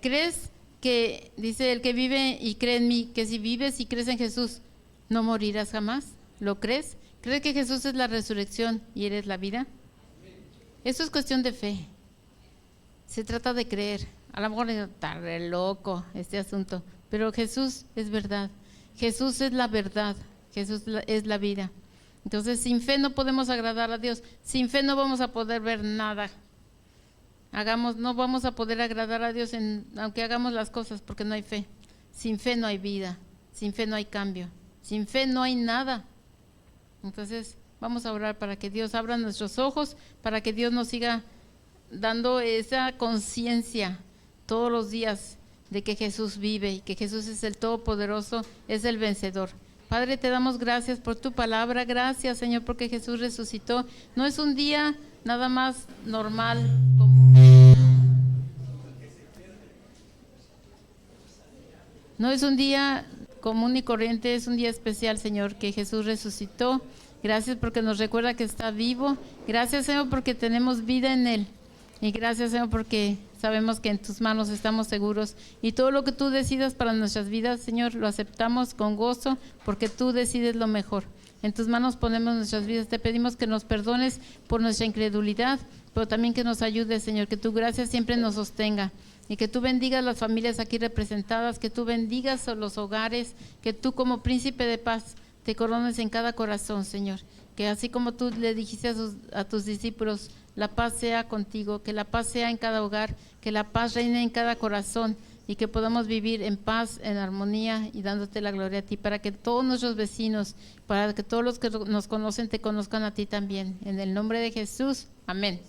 ¿Crees que, dice, el que vive y cree en mí, que si vives y crees en Jesús, no morirás jamás? ¿Lo crees? ¿Crees que Jesús es la resurrección y eres la vida? Eso es cuestión de fe. Se trata de creer. A lo mejor está re loco este asunto, pero Jesús es verdad. Jesús es la verdad. Jesús es la vida. Entonces, sin fe no podemos agradar a Dios. Sin fe no vamos a poder ver nada. No vamos a poder agradar a Dios aunque hagamos las cosas, porque no hay fe. Sin fe no hay vida. Sin fe no hay cambio. Sin fe no hay nada. Entonces, vamos a orar para que Dios abra nuestros ojos, para que Dios nos siga dando esa conciencia todos los días de que Jesús vive y que Jesús es el Todopoderoso, es el vencedor. Padre, te damos gracias por tu palabra. Gracias, Señor, porque Jesús resucitó. No es un día nada más normal, común. No es un día común y corriente, es un día especial, Señor, que Jesús resucitó. Gracias porque nos recuerda que está vivo. Gracias, Señor, porque tenemos vida en Él. Y gracias, Señor, porque sabemos que en tus manos estamos seguros. Y todo lo que tú decidas para nuestras vidas, Señor, lo aceptamos con gozo, porque tú decides lo mejor. En tus manos ponemos nuestras vidas. Te pedimos que nos perdones por nuestra incredulidad, pero también que nos ayudes, Señor, que tu gracia siempre nos sostenga. Y que tú bendigas las familias aquí representadas, que tú bendigas los hogares, que tú como príncipe de paz te corones en cada corazón, Señor. Que así como tú le dijiste a tus discípulos, la paz sea contigo, que la paz sea en cada hogar, que la paz reine en cada corazón y que podamos vivir en paz, en armonía y dándote la gloria a ti, para que todos nuestros vecinos, para que todos los que nos conocen te conozcan a ti también. En el nombre de Jesús, amén.